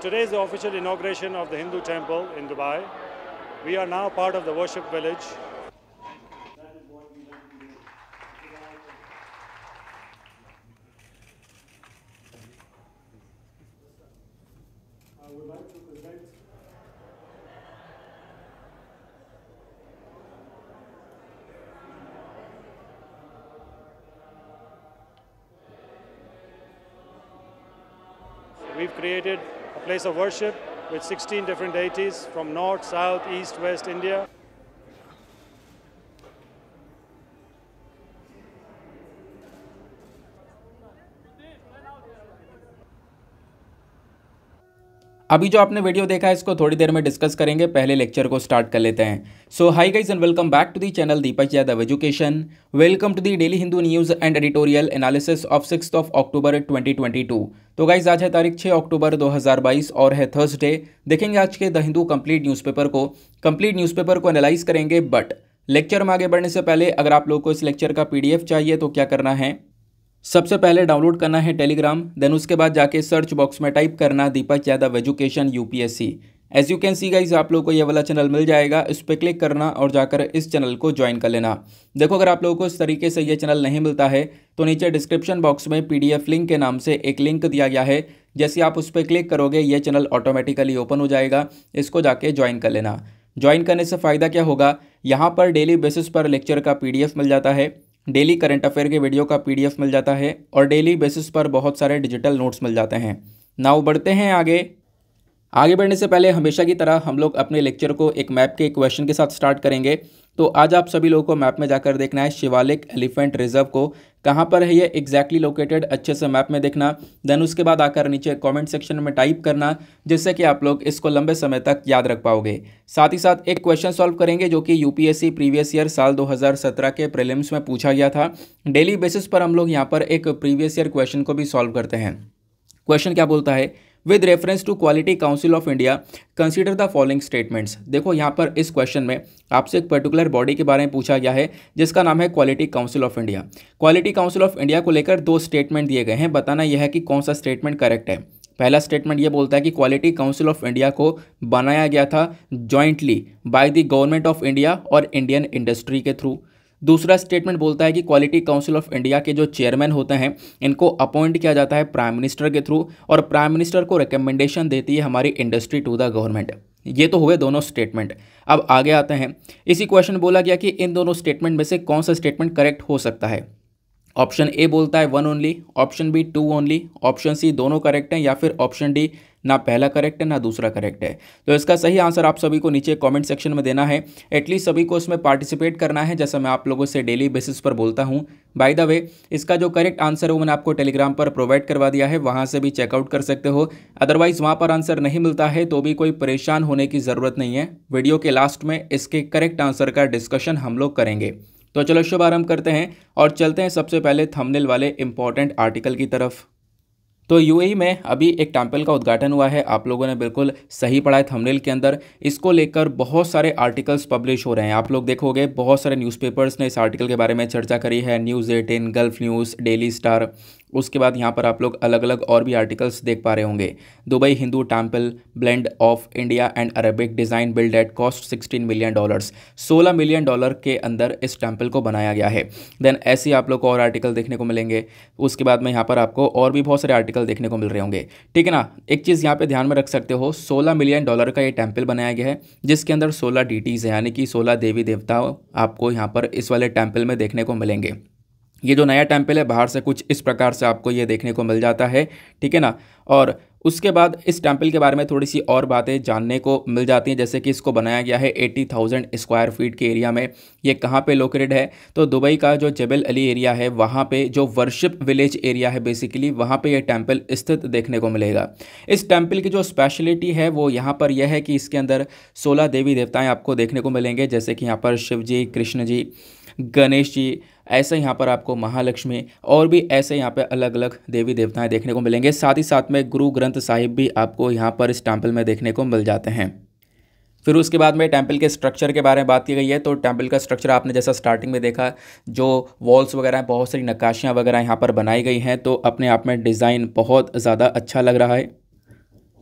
Today is the official inauguration of the Hindu temple in Dubai. We are now part of the worship village. I would like to present We've created a place of worship with 16 different deities from north, south, east, west India. अभी जो आपने video देखा है इसको थोड़ी देर में discuss करेंगे, पहले लेक्चर को स्टार्ट कर लेते हैं। So hi guys and welcome back to the channel Deepak Yadav education. Welcome to the daily Hindu news and editorial analysis of 6 October 2022। तो गाइस आज है तारीख 6 अक्टूबर 2022 और है थर्सडे। देखेंगे आज के द हिंदू कंप्लीट न्यूज़पेपर को एनालाइज करेंगे। बट लेक्चर में आगे बढ़ने से पहले अगर आप लोगों को इस लेक्चर का PDF चाहिए तो क्या करना है, सबसे पहले डाउनलोड करना है टेलीग्राम, देन उसके बाद जाके सर्च बॉक्स में टाइप करना Deepak Yadav education UPSC। As you can see guys आप लोगों को ये वाला चैनल मिल जाएगा, इस पर क्लिक करना और जाकर इस चैनल को ज्वाइन कर लेना। देखो अगर आप लोगों को इस तरीके से ये चैनल नहीं मिलता है तो नीचे डिस्क्रिप्शन बॉक्स में PDF लिंक के नाम से एक लिंक दिया गया है, जैसे आप उस पर क्लिक करोगे ये चैनल ऑटोमेटिकली ओपन हो जाएगा, इसको जाके ज्वाइन कर लेना। ज्वाइन करने से फ़ायदा क्या होगा, यहाँ पर डेली बेसिस पर लेक्चर का PDF मिल जाता है, डेली करंट अफेयर के वीडियो का PDF मिल जाता है और डेली बेसिस पर बहुत सारे डिजिटल नोट्स मिल जाते हैं। नाउ बढ़ते हैं आगे बढ़ने से पहले हमेशा की तरह हम लोग अपने लेक्चर को एक मैप के क्वेश्चन के साथ स्टार्ट करेंगे। तो आज आप सभी लोगों को मैप में जाकर देखना है शिवालिक एलिफेंट रिजर्व को कहाँ पर है ये एग्जैक्टली लोकेटेड, अच्छे से मैप में देखना। देन उसके बाद आकर नीचे कमेंट सेक्शन में टाइप करना, जिससे कि आप लोग इसको लंबे समय तक याद रख पाओगे। साथ ही साथ एक क्वेश्चन सॉल्व करेंगे जो कि UPSC प्रीवियस ईयर साल 2017 के प्रीलिम्स में पूछा गया था। डेली बेसिस पर हम लोग यहाँ पर एक प्रीवियस ईयर क्वेश्चन को भी सॉल्व करते हैं। क्वेश्चन क्या बोलता है, with reference to Quality Council of India consider the following statements. देखो यहाँ पर इस क्वेश्चन में आपसे एक पर्टिकुलर बॉडी के बारे में पूछा गया है जिसका नाम है quality Council of India. Quality Council of India को लेकर 2 स्टेटमेंट दिए गए हैं, बताना यह है कि कौन सा स्टेटमेंट करेक्ट है। पहला स्टेटमेंट ये बोलता है कि क्वालिटी काउंसिल ऑफ इंडिया को बनाया गया था jointly by the government of India और इंडियन इंडस्ट्री के थ्रू। दूसरा स्टेटमेंट बोलता है कि क्वालिटी काउंसिल ऑफ इंडिया के जो चेयरमैन होते हैं इनको अपॉइंट किया जाता है प्राइम मिनिस्टर के थ्रू और प्राइम मिनिस्टर को रिकमेंडेशन देती है हमारी इंडस्ट्री टू द गवर्नमेंट। ये तो हुए दोनों स्टेटमेंट। अब आगे आते हैं, इसी क्वेश्चन बोला गया कि इन दोनों स्टेटमेंट में से कौन सा स्टेटमेंट करेक्ट हो सकता है। ऑप्शन ए बोलता है 1 only, option B 2 only, option C दोनों करेक्ट हैं या फिर ऑप्शन डी ना पहला करेक्ट है ना दूसरा करेक्ट है। तो इसका सही आंसर आप सभी को नीचे कमेंट सेक्शन में देना है। एटलीस्ट सभी को इसमें पार्टिसिपेट करना है, जैसा मैं आप लोगों से डेली बेसिस पर बोलता हूँ। बाय द वे इसका जो करेक्ट आंसर है वो मैंने आपको टेलीग्राम पर प्रोवाइड करवा दिया है, वहाँ से भी चेकआउट कर सकते हो। अदरवाइज़ वहाँ पर आंसर नहीं मिलता है तो भी कोई परेशान होने की ज़रूरत नहीं है। वीडियो के लास्ट में इसके करेक्ट आंसर का डिस्कशन हम लोग करेंगे। तो चलो शुभारंभ करते हैं और चलते हैं सबसे पहले थंबनेल वाले इंपॉर्टेंट आर्टिकल की तरफ। तो UAE में अभी एक टेम्पल का उद्घाटन हुआ है, आप लोगों ने बिल्कुल सही पढ़ा है थंबनेल के अंदर। इसको लेकर बहुत सारे आर्टिकल्स पब्लिश हो रहे हैं, आप लोग देखोगे बहुत सारे न्यूज़पेपर्स ने इस आर्टिकल के बारे में चर्चा करी है, news 18, gulf news, daily star. उसके बाद यहाँ पर आप लोग अलग अलग और भी आर्टिकल्स देख पा रहे होंगे। Dubai Hindu temple blend of India and Arabic design build at cost $16 million, $16 million के अंदर इस टेम्पल को बनाया गया है। देन ऐसे ही आप लोग को और आर्टिकल देखने को मिलेंगे। उसके बाद में यहाँ पर आपको और भी बहुत सारे आर्टिकल देखने को मिल रहे होंगे, ठीक है ना। एक चीज़ यहाँ पे ध्यान में रख सकते हो, $16 मिलियन का ये टेम्पल बनाया गया है जिसके अंदर 16 डीटीज़ हैं, यानी कि 16 देवी देवता आपको यहाँ पर इस वाले टेम्पल में देखने को मिलेंगे। ये जो नया टेम्पल है बाहर से कुछ इस प्रकार से आपको ये देखने को मिल जाता है, ठीक है ना। और उसके बाद इस टेम्पल के बारे में थोड़ी सी और बातें जानने को मिल जाती हैं, जैसे कि इसको बनाया गया है 80,000 स्क्वायर फीट के एरिया में। ये कहाँ पे लोकेटेड है, तो दुबई का जो जबल अली एरिया है वहाँ पे जो वर्शिप विलेज एरिया है बेसिकली वहाँ पे ये टेम्पल स्थित देखने को मिलेगा। इस टेम्पल की जो स्पेशलिटी है वो यहाँ पर यह है कि इसके अंदर 16 देवी देवताएँ आपको देखने को मिलेंगे, जैसे कि यहाँ पर शिव जी, कृष्ण जी, गणेश जी, ऐसे यहाँ पर आपको महालक्ष्मी और भी ऐसे यहाँ पे अलग अलग देवी देवताएं देखने को मिलेंगे। साथ ही साथ में गुरु ग्रंथ साहिब भी आपको यहाँ पर इस टेम्पल में देखने को मिल जाते हैं। फिर उसके बाद में टेम्पल के स्ट्रक्चर के बारे में बात की गई है। तो टेम्पल का स्ट्रक्चर आपने जैसा स्टार्टिंग में देखा, जो वॉल्स वगैरह हैं, बहुत सारी नक्काशियाँ वगैरह यहाँ पर बनाई गई हैं, तो अपने आप में डिज़ाइन बहुत ज़्यादा अच्छा लग रहा है।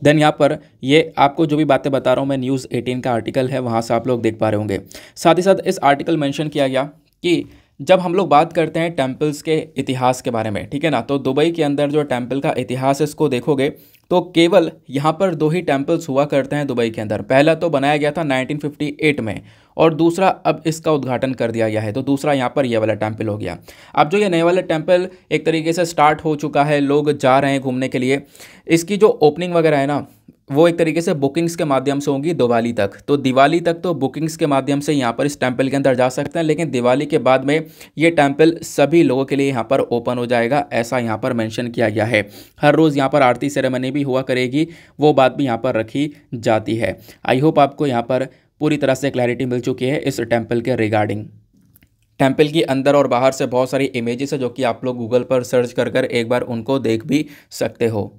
देन यहाँ पर ये आपको जो भी बातें बता रहा हूँ मैं, न्यूज़ 18 का आर्टिकल है, वहाँ से आप लोग देख पा रहे होंगे। साथ ही साथ इस आर्टिकल मेंशन किया गया कि जब हम लोग बात करते हैं टेम्पल्स के इतिहास के बारे में, ठीक है ना, तो दुबई के अंदर जो टेम्पल का इतिहास है इसको देखोगे तो केवल यहाँ पर 2 ही टेम्पल्स हुआ करते हैं दुबई के अंदर। पहला तो बनाया गया था 1958 में और दूसरा अब इसका उद्घाटन कर दिया गया है, तो दूसरा यहाँ पर ये वाला टेम्पल हो गया। अब जो ये नए वाला टेम्पल एक तरीके से स्टार्ट हो चुका है, लोग जा रहे हैं घूमने के लिए। इसकी जो ओपनिंग वगैरह है ना, वो एक तरीके से बुकिंग्स के माध्यम से होंगी दिवाली तक। तो दिवाली तक तो बुकिंग्स के माध्यम से यहाँ पर इस टेम्पल के अंदर जा सकते हैं, लेकिन दिवाली के बाद में ये टेम्पल सभी लोगों के लिए यहाँ पर ओपन हो जाएगा, ऐसा यहाँ पर मेंशन किया गया है। हर रोज़ यहाँ पर आरती सेरेमनी भी हुआ करेगी, वो बात भी यहाँ पर रखी जाती है। आई होप आपको यहाँ पर पूरी तरह से क्लैरिटी मिल चुकी है इस टेम्पल के रिगार्डिंग। टेम्पल की अंदर और बाहर से बहुत सारी इमेजेस है जो कि आप लोग गूगल पर सर्च कर कर एक बार उनको देख भी सकते हो।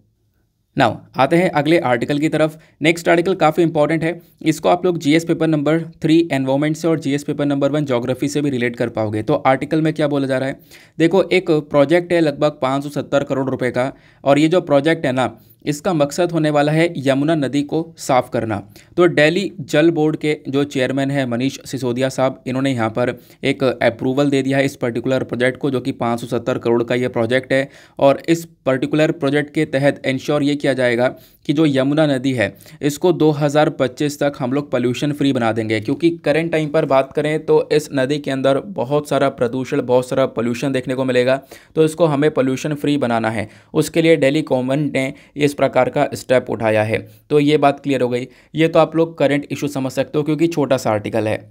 नाउ आते हैं अगले आर्टिकल की तरफ। नेक्स्ट आर्टिकल काफ़ी इंपॉर्टेंट है, इसको आप लोग जीएस पेपर नंबर 3 एनवायरमेंट से और जीएस पेपर नंबर 1 ज्योग्राफी से भी रिलेट कर पाओगे। तो आर्टिकल में क्या बोला जा रहा है, देखो एक प्रोजेक्ट है लगभग 570 करोड़ रुपए का, और ये जो प्रोजेक्ट है ना, इसका मकसद होने वाला है यमुना नदी को साफ करना। तो दिल्ली जल बोर्ड के जो चेयरमैन है मनीष सिसोदिया साहब, इन्होंने यहाँ पर एक अप्रूवल दे दिया है इस पर्टिकुलर प्रोजेक्ट को, जो कि 570 करोड़ का ये प्रोजेक्ट है। और इस पर्टिकुलर प्रोजेक्ट के तहत इंश्योर ये किया जाएगा कि जो यमुना नदी है इसको 2025 तक हम लोग पोल्यूशन फ्री बना देंगे। क्योंकि करंट टाइम पर बात करें तो इस नदी के अंदर बहुत सारा प्रदूषण, बहुत सारा पोल्यूशन देखने को मिलेगा, तो इसको हमें पोल्यूशन फ्री बनाना है। उसके लिए दिल्ली गवर्नमेंट ने इस प्रकार का स्टेप उठाया है। तो ये बात क्लियर हो गई। ये तो आप लोग करंट इशू समझ सकते हो क्योंकि छोटा सा आर्टिकल है।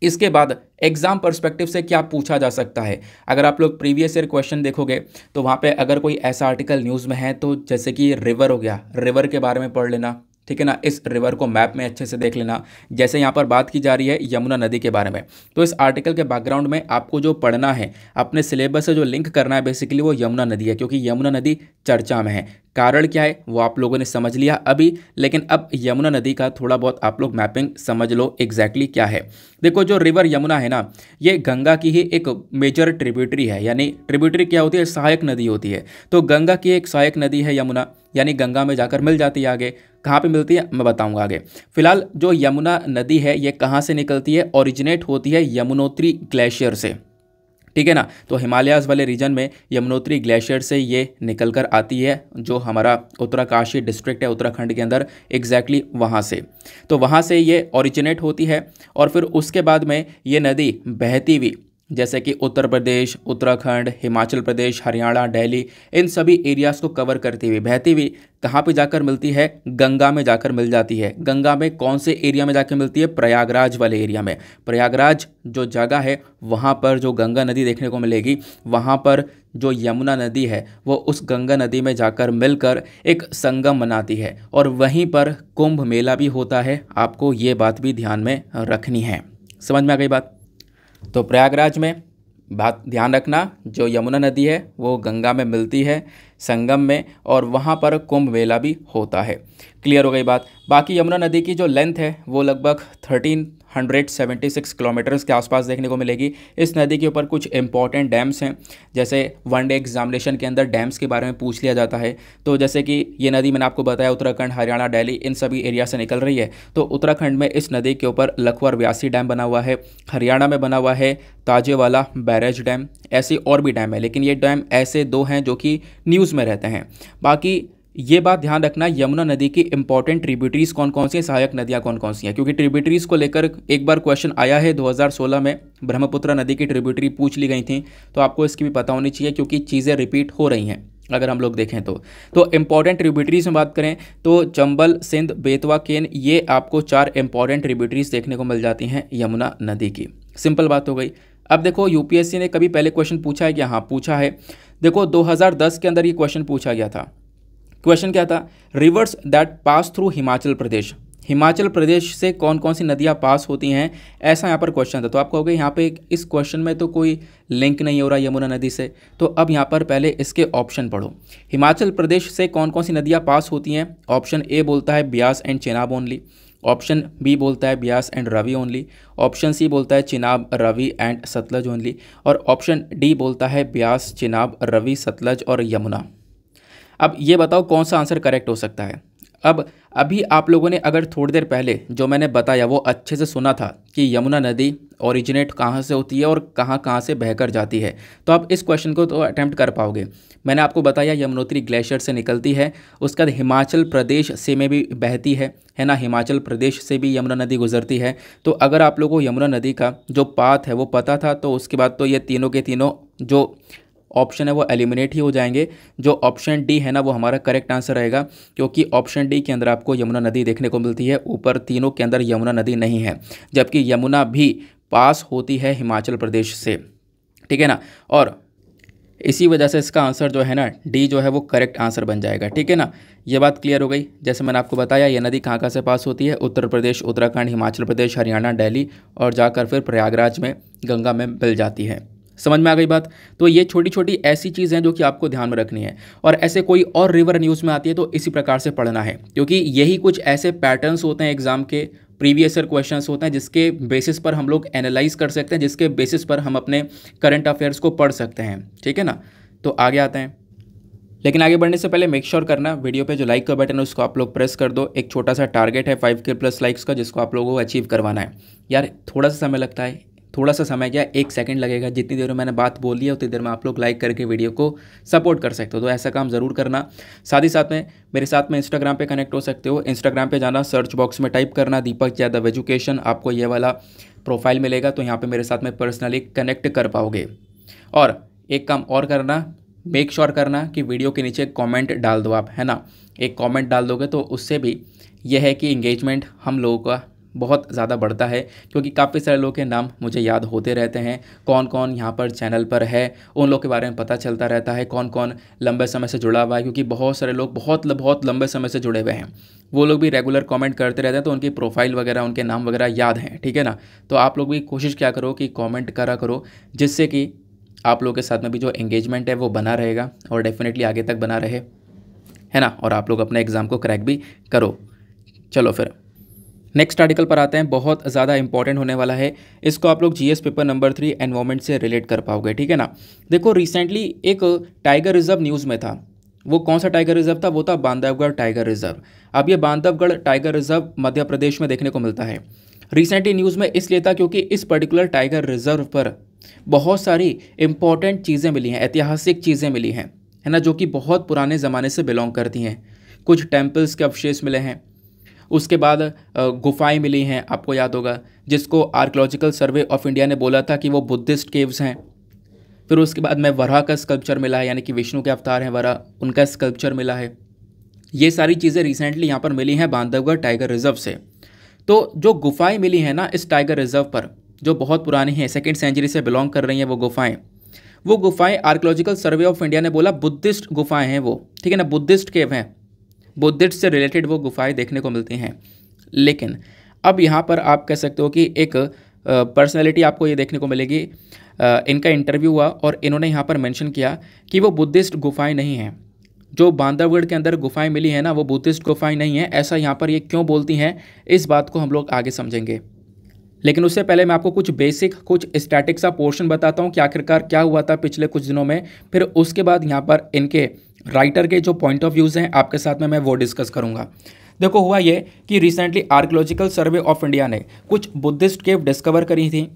इसके बाद एग्जाम पर्सपेक्टिव से क्या पूछा जा सकता है, अगर आप लोग प्रीवियस ईयर क्वेश्चन देखोगे तो वहाँ पे अगर कोई ऐसा आर्टिकल न्यूज़ में है, तो जैसे कि रिवर हो गया, रिवर के बारे में पढ़ लेना, ठीक है ना, इस रिवर को मैप में अच्छे से देख लेना। जैसे यहाँ पर बात की जा रही है यमुना नदी के बारे में, तो इस आर्टिकल के बैकग्राउंड में आपको जो पढ़ना है, अपने सिलेबस से जो लिंक करना है, बेसिकली वो यमुना नदी है, क्योंकि यमुना नदी चर्चा में है। कारण क्या है वो आप लोगों ने समझ लिया अभी, लेकिन अब यमुना नदी का थोड़ा बहुत आप लोग मैपिंग समझ लो एग्जैक्टली क्या है। देखो जो रिवर यमुना है ना, ये गंगा की ही एक मेजर ट्रिब्यूटरी है। यानी ट्रिब्यूटरी क्या होती है, सहायक नदी होती है। तो गंगा की एक सहायक नदी है यमुना, यानी गंगा में जाकर मिल जाती है। आगे कहाँ पे मिलती है मैं बताऊंगा आगे। फिलहाल जो यमुना नदी है ये कहाँ से निकलती है, ओरिजिनेट होती है यमुनोत्री ग्लेशियर से, ठीक है ना। तो हिमालयाज़ वाले रीजन में यमुनोत्री ग्लेशियर से ये निकल कर आती है, जो हमारा उत्तरकाशी डिस्ट्रिक्ट है उत्तराखंड के अंदर, एग्जैक्टली वहाँ से। तो वहाँ से ये ओरिजिनेट होती है और फिर उसके बाद में ये नदी बहती हुई, जैसे कि उत्तर प्रदेश, उत्तराखंड, हिमाचल प्रदेश, हरियाणा, दिल्ली, इन सभी एरियाज़ को कवर करती हुई बहती हुई कहाँ पे जाकर मिलती है, गंगा में जाकर मिल जाती है। गंगा में कौन से एरिया में जाकर मिलती है, प्रयागराज वाले एरिया में। प्रयागराज जो जगह है वहाँ पर जो गंगा नदी देखने को मिलेगी, वहाँ पर जो यमुना नदी है वो उस गंगा नदी में जाकर मिलकर एक संगम बनाती है, और वहीं पर कुंभ मेला भी होता है। आपको ये बात भी ध्यान में रखनी है। समझ में आ गई बात। तो प्रयागराज में बात ध्यान रखना, जो यमुना नदी है वो गंगा में मिलती है संगम में, और वहाँ पर कुंभ मेला भी होता है। क्लियर हो गई बात। बाकी यमुना नदी की जो लेंथ है वो लगभग 1376 किलोमीटर्स के आसपास देखने को मिलेगी। इस नदी के ऊपर कुछ इंपॉर्टेंट डैम्स हैं, जैसे वनडे एग्जामिनेशन के अंदर डैम्स के बारे में पूछ लिया जाता है। तो जैसे कि ये नदी मैंने आपको बताया उत्तराखंड, हरियाणा, दिल्ली, इन सभी एरिया से निकल रही है। तो उत्तराखंड में इस नदी के ऊपर लखवर व्यासी डैम बना हुआ है, हरियाणा में बना हुआ है ताजेवाला बैरेज डैम, ऐसी और भी डैम है, लेकिन ये डैम ऐसे 2 हैं जो कि न्यूज़ में रहते हैं। बाकी ये बात ध्यान रखना, यमुना नदी की इंपॉर्टेंट ट्रिब्यूटरीज कौन कौन सी हैं, सहायक नदियाँ कौन कौन सी हैं, क्योंकि ट्रिब्यूटरीज को लेकर एक बार क्वेश्चन आया है 2016 में, ब्रह्मपुत्र नदी की ट्रिब्यूटरी पूछ ली गई थी। तो आपको इसकी भी पता होनी चाहिए, क्योंकि चीज़ें रिपीट हो रही हैं अगर हम लोग देखें तो इंपॉर्टेंट ट्रिब्यूटरीज में बात करें तो चंबल, सिंध, बेतवा, केन, ये आपको 4 इंपॉर्टेंट ट्रिब्यूटरीज देखने को मिल जाती हैं यमुना नदी की। सिंपल बात हो गई। अब देखो यूपीएससी ने कभी पहले क्वेश्चन पूछा है क्या, हाँ पूछा है। देखो 2010 के अंदर ये क्वेश्चन पूछा गया था। क्वेश्चन क्या था, rivers that pass through Himachal Pradesh, Himachal Pradesh से कौन कौन सी नदियाँ पास होती हैं, ऐसा यहाँ पर क्वेश्चन था। तो आप कहोगे यहाँ पे इस क्वेश्चन में तो कोई लिंक नहीं हो रहा यमुना नदी से। तो अब यहाँ पर पहले इसके ऑप्शन पढ़ो। हिमाचल प्रदेश से कौन कौन सी नदियाँ पास होती हैं। ऑप्शन ए बोलता है Beas and Chenab only, option B बोलता है Beas and Ravi only, option C बोलता है चिनाब, रवि एंड सतलज ओनली, और ऑप्शन डी बोलता है ब्यास, चिनाब, रवि, सतलज और यमुना। अब ये बताओ कौन सा आंसर करेक्ट हो सकता है। अब अभी आप लोगों ने अगर थोड़ी देर पहले जो मैंने बताया वो अच्छे से सुना था कि यमुना नदी ओरिजिनेट कहाँ से होती है और कहाँ कहाँ से बहकर जाती है, तो आप इस क्वेश्चन को तो अटैम्प्ट कर पाओगे। मैंने आपको बताया यमुनोत्री ग्लेशियर से निकलती है, उसके बाद हिमाचल प्रदेश से में भी बहती है ना, हिमाचल प्रदेश से भी यमुना नदी गुजरती है। तो अगर आप लोगों को यमुना नदी का जो पाथ है वो पता था तो उसके बाद तो ये तीनों के तीनों जो ऑप्शन है वो एलिमिनेट ही हो जाएंगे। जो ऑप्शन डी है ना वो हमारा करेक्ट आंसर रहेगा, क्योंकि ऑप्शन डी के अंदर आपको यमुना नदी देखने को मिलती है, ऊपर तीनों के अंदर यमुना नदी नहीं है, जबकि यमुना भी पास होती है हिमाचल प्रदेश से, ठीक है ना। और इसी वजह से इसका आंसर जो है ना डी जो है वो करेक्ट आंसर बन जाएगा, ठीक है ना। ये बात क्लियर हो गई। जैसे मैंने आपको बताया ये नदी कहाँ कहाँ से पास होती है, उत्तर प्रदेश, उत्तराखंड, हिमाचल प्रदेश, हरियाणा, दिल्ली और जाकर फिर प्रयागराज में गंगा में मिल जाती है। समझ में आ गई बात। तो ये छोटी छोटी ऐसी चीज़ें हैं जो कि आपको ध्यान में रखनी है, और ऐसे कोई और रिवर न्यूज़ में आती है तो इसी प्रकार से पढ़ना है, क्योंकि यही कुछ ऐसे पैटर्न्स होते हैं एग्जाम के, प्रीवियस ईयर क्वेश्चंस होते हैं जिसके बेसिस पर हम लोग एनालाइज कर सकते हैं, जिसके बेसिस पर हम अपने करंट अफेयर्स को पढ़ सकते हैं, ठीक है ना। तो आगे आते हैं, लेकिन आगे बढ़ने से पहले मेक श्योर करना वीडियो पे जो लाइक का बटन है उसको आप लोग प्रेस कर दो। एक छोटा सा टारगेट है 5K प्लस लाइक्स का, जिसको आप लोगों को अचीव करवाना है। यार थोड़ा सा समय लगता है, थोड़ा सा समय क्या 1 सेकंड लगेगा, जितनी देर में मैंने बात बोली है उतनी देर में आप लोग लाइक करके वीडियो को सपोर्ट कर सकते हो, तो ऐसा काम ज़रूर करना। साथ ही साथ में मेरे साथ में इंस्टाग्राम पे कनेक्ट हो सकते हो। इंस्टाग्राम पे जाना, सर्च बॉक्स में टाइप करना दीपक यादव एजुकेशन, आपको ये वाला प्रोफाइल मिलेगा, तो यहाँ पर मेरे साथ में पर्सनली कनेक्ट कर पाओगे। और एक काम और करना, मेक श्योर करना कि वीडियो के नीचे कमेंट डाल दो आप, है ना। एक कमेंट डाल दोगे तो उससे भी यह है कि इंगेजमेंट हम लोगों का बहुत ज़्यादा बढ़ता है, क्योंकि काफ़ी सारे लोगों के नाम मुझे याद होते रहते हैं, कौन कौन यहाँ पर चैनल पर है उन लोग के बारे में पता चलता रहता है, कौन कौन लंबे समय से जुड़ा हुआ है, क्योंकि बहुत सारे लोग बहुत लंबे समय से जुड़े हुए हैं, वो लोग भी रेगुलर कमेंट करते रहते हैं, तो उनकी प्रोफाइल वगैरह उनके नाम वगैरह याद हैं, ठीक है ना। तो आप लोग भी कोशिश क्या करो कि कॉमेंट करा करो, जिससे कि आप लोगों के साथ में भी जो एंगेजमेंट है वो बना रहेगा और डेफिनेटली आगे तक बना रहे, है ना, और आप लोग अपने एग्ज़ाम को क्रैक भी करो। चलो फिर नेक्स्ट आर्टिकल पर आते हैं, बहुत ज़्यादा इंपॉर्टेंट होने वाला है, इसको आप लोग जीएस पेपर नंबर 3 एनवायरमेंट से रिलेट कर पाओगे, ठीक है ना। देखो रिसेंटली एक टाइगर रिजर्व न्यूज़ में था, वो कौन सा टाइगर रिजर्व था, वो था बांधवगढ़ टाइगर रिजर्व। अब ये बांधवगढ़ टाइगर रिजर्व मध्य प्रदेश में देखने को मिलता है। रिसेंटली न्यूज़ में इसलिए था क्योंकि इस पर्टिकुलर टाइगर रिजर्व पर बहुत सारी इंपॉर्टेंट चीज़ें मिली हैं, ऐतिहासिक चीज़ें मिली हैं, है ना, जो कि बहुत पुराने ज़माने से बिलोंग करती हैं। कुछ टेम्पल्स के अवशेष मिले हैं, उसके बाद गुफाएं मिली हैं, आपको याद होगा, जिसको आर्कियोलॉजिकल सर्वे ऑफ इंडिया ने बोला था कि वो बुद्धिस्ट केव्स हैं। फिर उसके बाद में वराह का स्कल्पचर मिला है, यानी कि विष्णु के अवतार हैं वराह, उनका स्कल्पचर मिला है। ये सारी चीज़ें रिसेंटली यहाँ पर मिली हैं बांधवगढ़ टाइगर रिजर्व से। तो जो गुफाएं मिली हैं ना इस टाइगर रिजर्व पर, जो बहुत पुरानी हैं, 2nd सेंचुरी से बिलोंग कर रही हैं वो गुफाएं आर्कियोलॉजिकल सर्वे ऑफ इंडिया ने बोला बुद्धिस्ट गुफाएं हैं वो, ठीक है ना, बुद्धिस्ट केव हैं, बुद्धिस्ट से रिलेटेड वो गुफाएं देखने को मिलती हैं। लेकिन अब यहाँ पर आप कह सकते हो कि एक पर्सनैलिटी आपको ये देखने को मिलेगी, इनका इंटरव्यू हुआ और इन्होंने यहाँ पर मेंशन किया कि वो बुद्धिस्ट गुफाएं नहीं हैं, जो बांधवगढ़ के अंदर गुफाएं मिली हैं ना वो बुद्धिस्ट गुफाएं नहीं हैं। ऐसा यहाँ पर ये क्यों बोलती हैं, इस बात को हम लोग आगे समझेंगे। लेकिन उससे पहले मैं आपको कुछ बेसिक, कुछ स्टैटिक सा पोर्शन बताता हूँ कि आखिरकार क्या हुआ था पिछले कुछ दिनों में, फिर उसके बाद यहाँ पर इनके राइटर के जो पॉइंट ऑफ व्यूज़ हैं आपके साथ में मैं वो डिस्कस करूँगा। देखो हुआ ये कि recently archaeological survey of India ने कुछ बुद्धिस्ट केव डिस्कवर करी थी,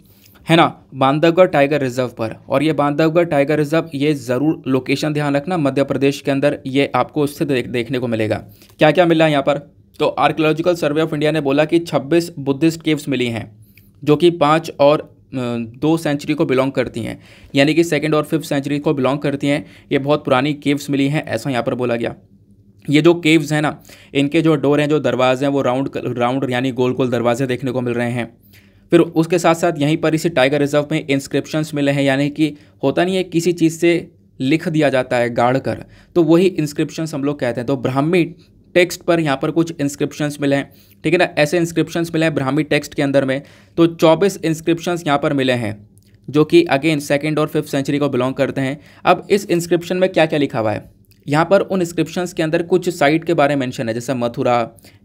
है ना, बांधवगढ़ टाइगर रिजर्व पर। और ये बांधवगढ़ टाइगर रिजर्व, ये ज़रूर लोकेशन ध्यान रखना, मध्य प्रदेश के अंदर ये आपको स्थित देखने को मिलेगा। क्या क्या मिला है यहाँ पर, तो आर्कियोलॉजिकल सर्वे ऑफ इंडिया ने बोला कि 26 बुद्धिस्ट केव्स मिली हैं, जो कि 5 और 2 सेंचुरी को बिलोंग करती हैं, यानी कि 2nd और 5th सेंचुरी को बिलोंग करती हैं। ये बहुत पुरानी केव्स मिली हैं, ऐसा यहाँ पर बोला गया। ये जो केव्स हैं ना, इनके जो डोर हैं, जो दरवाजे हैं, वो राउंड यानी गोल गोल दरवाजे देखने को मिल रहे हैं। फिर उसके साथ साथ यहीं पर इसी टाइगर रिजर्व में इंस्क्रिप्शंस मिले हैं, यानी कि होता नहीं है किसी चीज़ से लिख दिया जाता है गाड़ कर, तो वही इंस्क्रिप्शंस हम लोग कहते हैं। तो ब्राह्मी टेक्स्ट पर यहाँ पर कुछ इंस्क्रिप्शंस मिले हैं, ठीक है ना, ऐसे इंस्क्रिप्शंस मिले हैं ब्राह्मी टेक्स्ट के अंदर में। तो 24 इंस्क्रिप्शंस यहाँ पर मिले हैं, जो कि अगेन 2nd और 5th सेंचुरी को बिलोंग करते हैं। अब इस इंस्क्रिप्शन में क्या क्या लिखा हुआ है, यहाँ पर उन इंस्क्रिप्शंस के अंदर कुछ साइट के बारे में मेंशन है, जैसे मथुरा,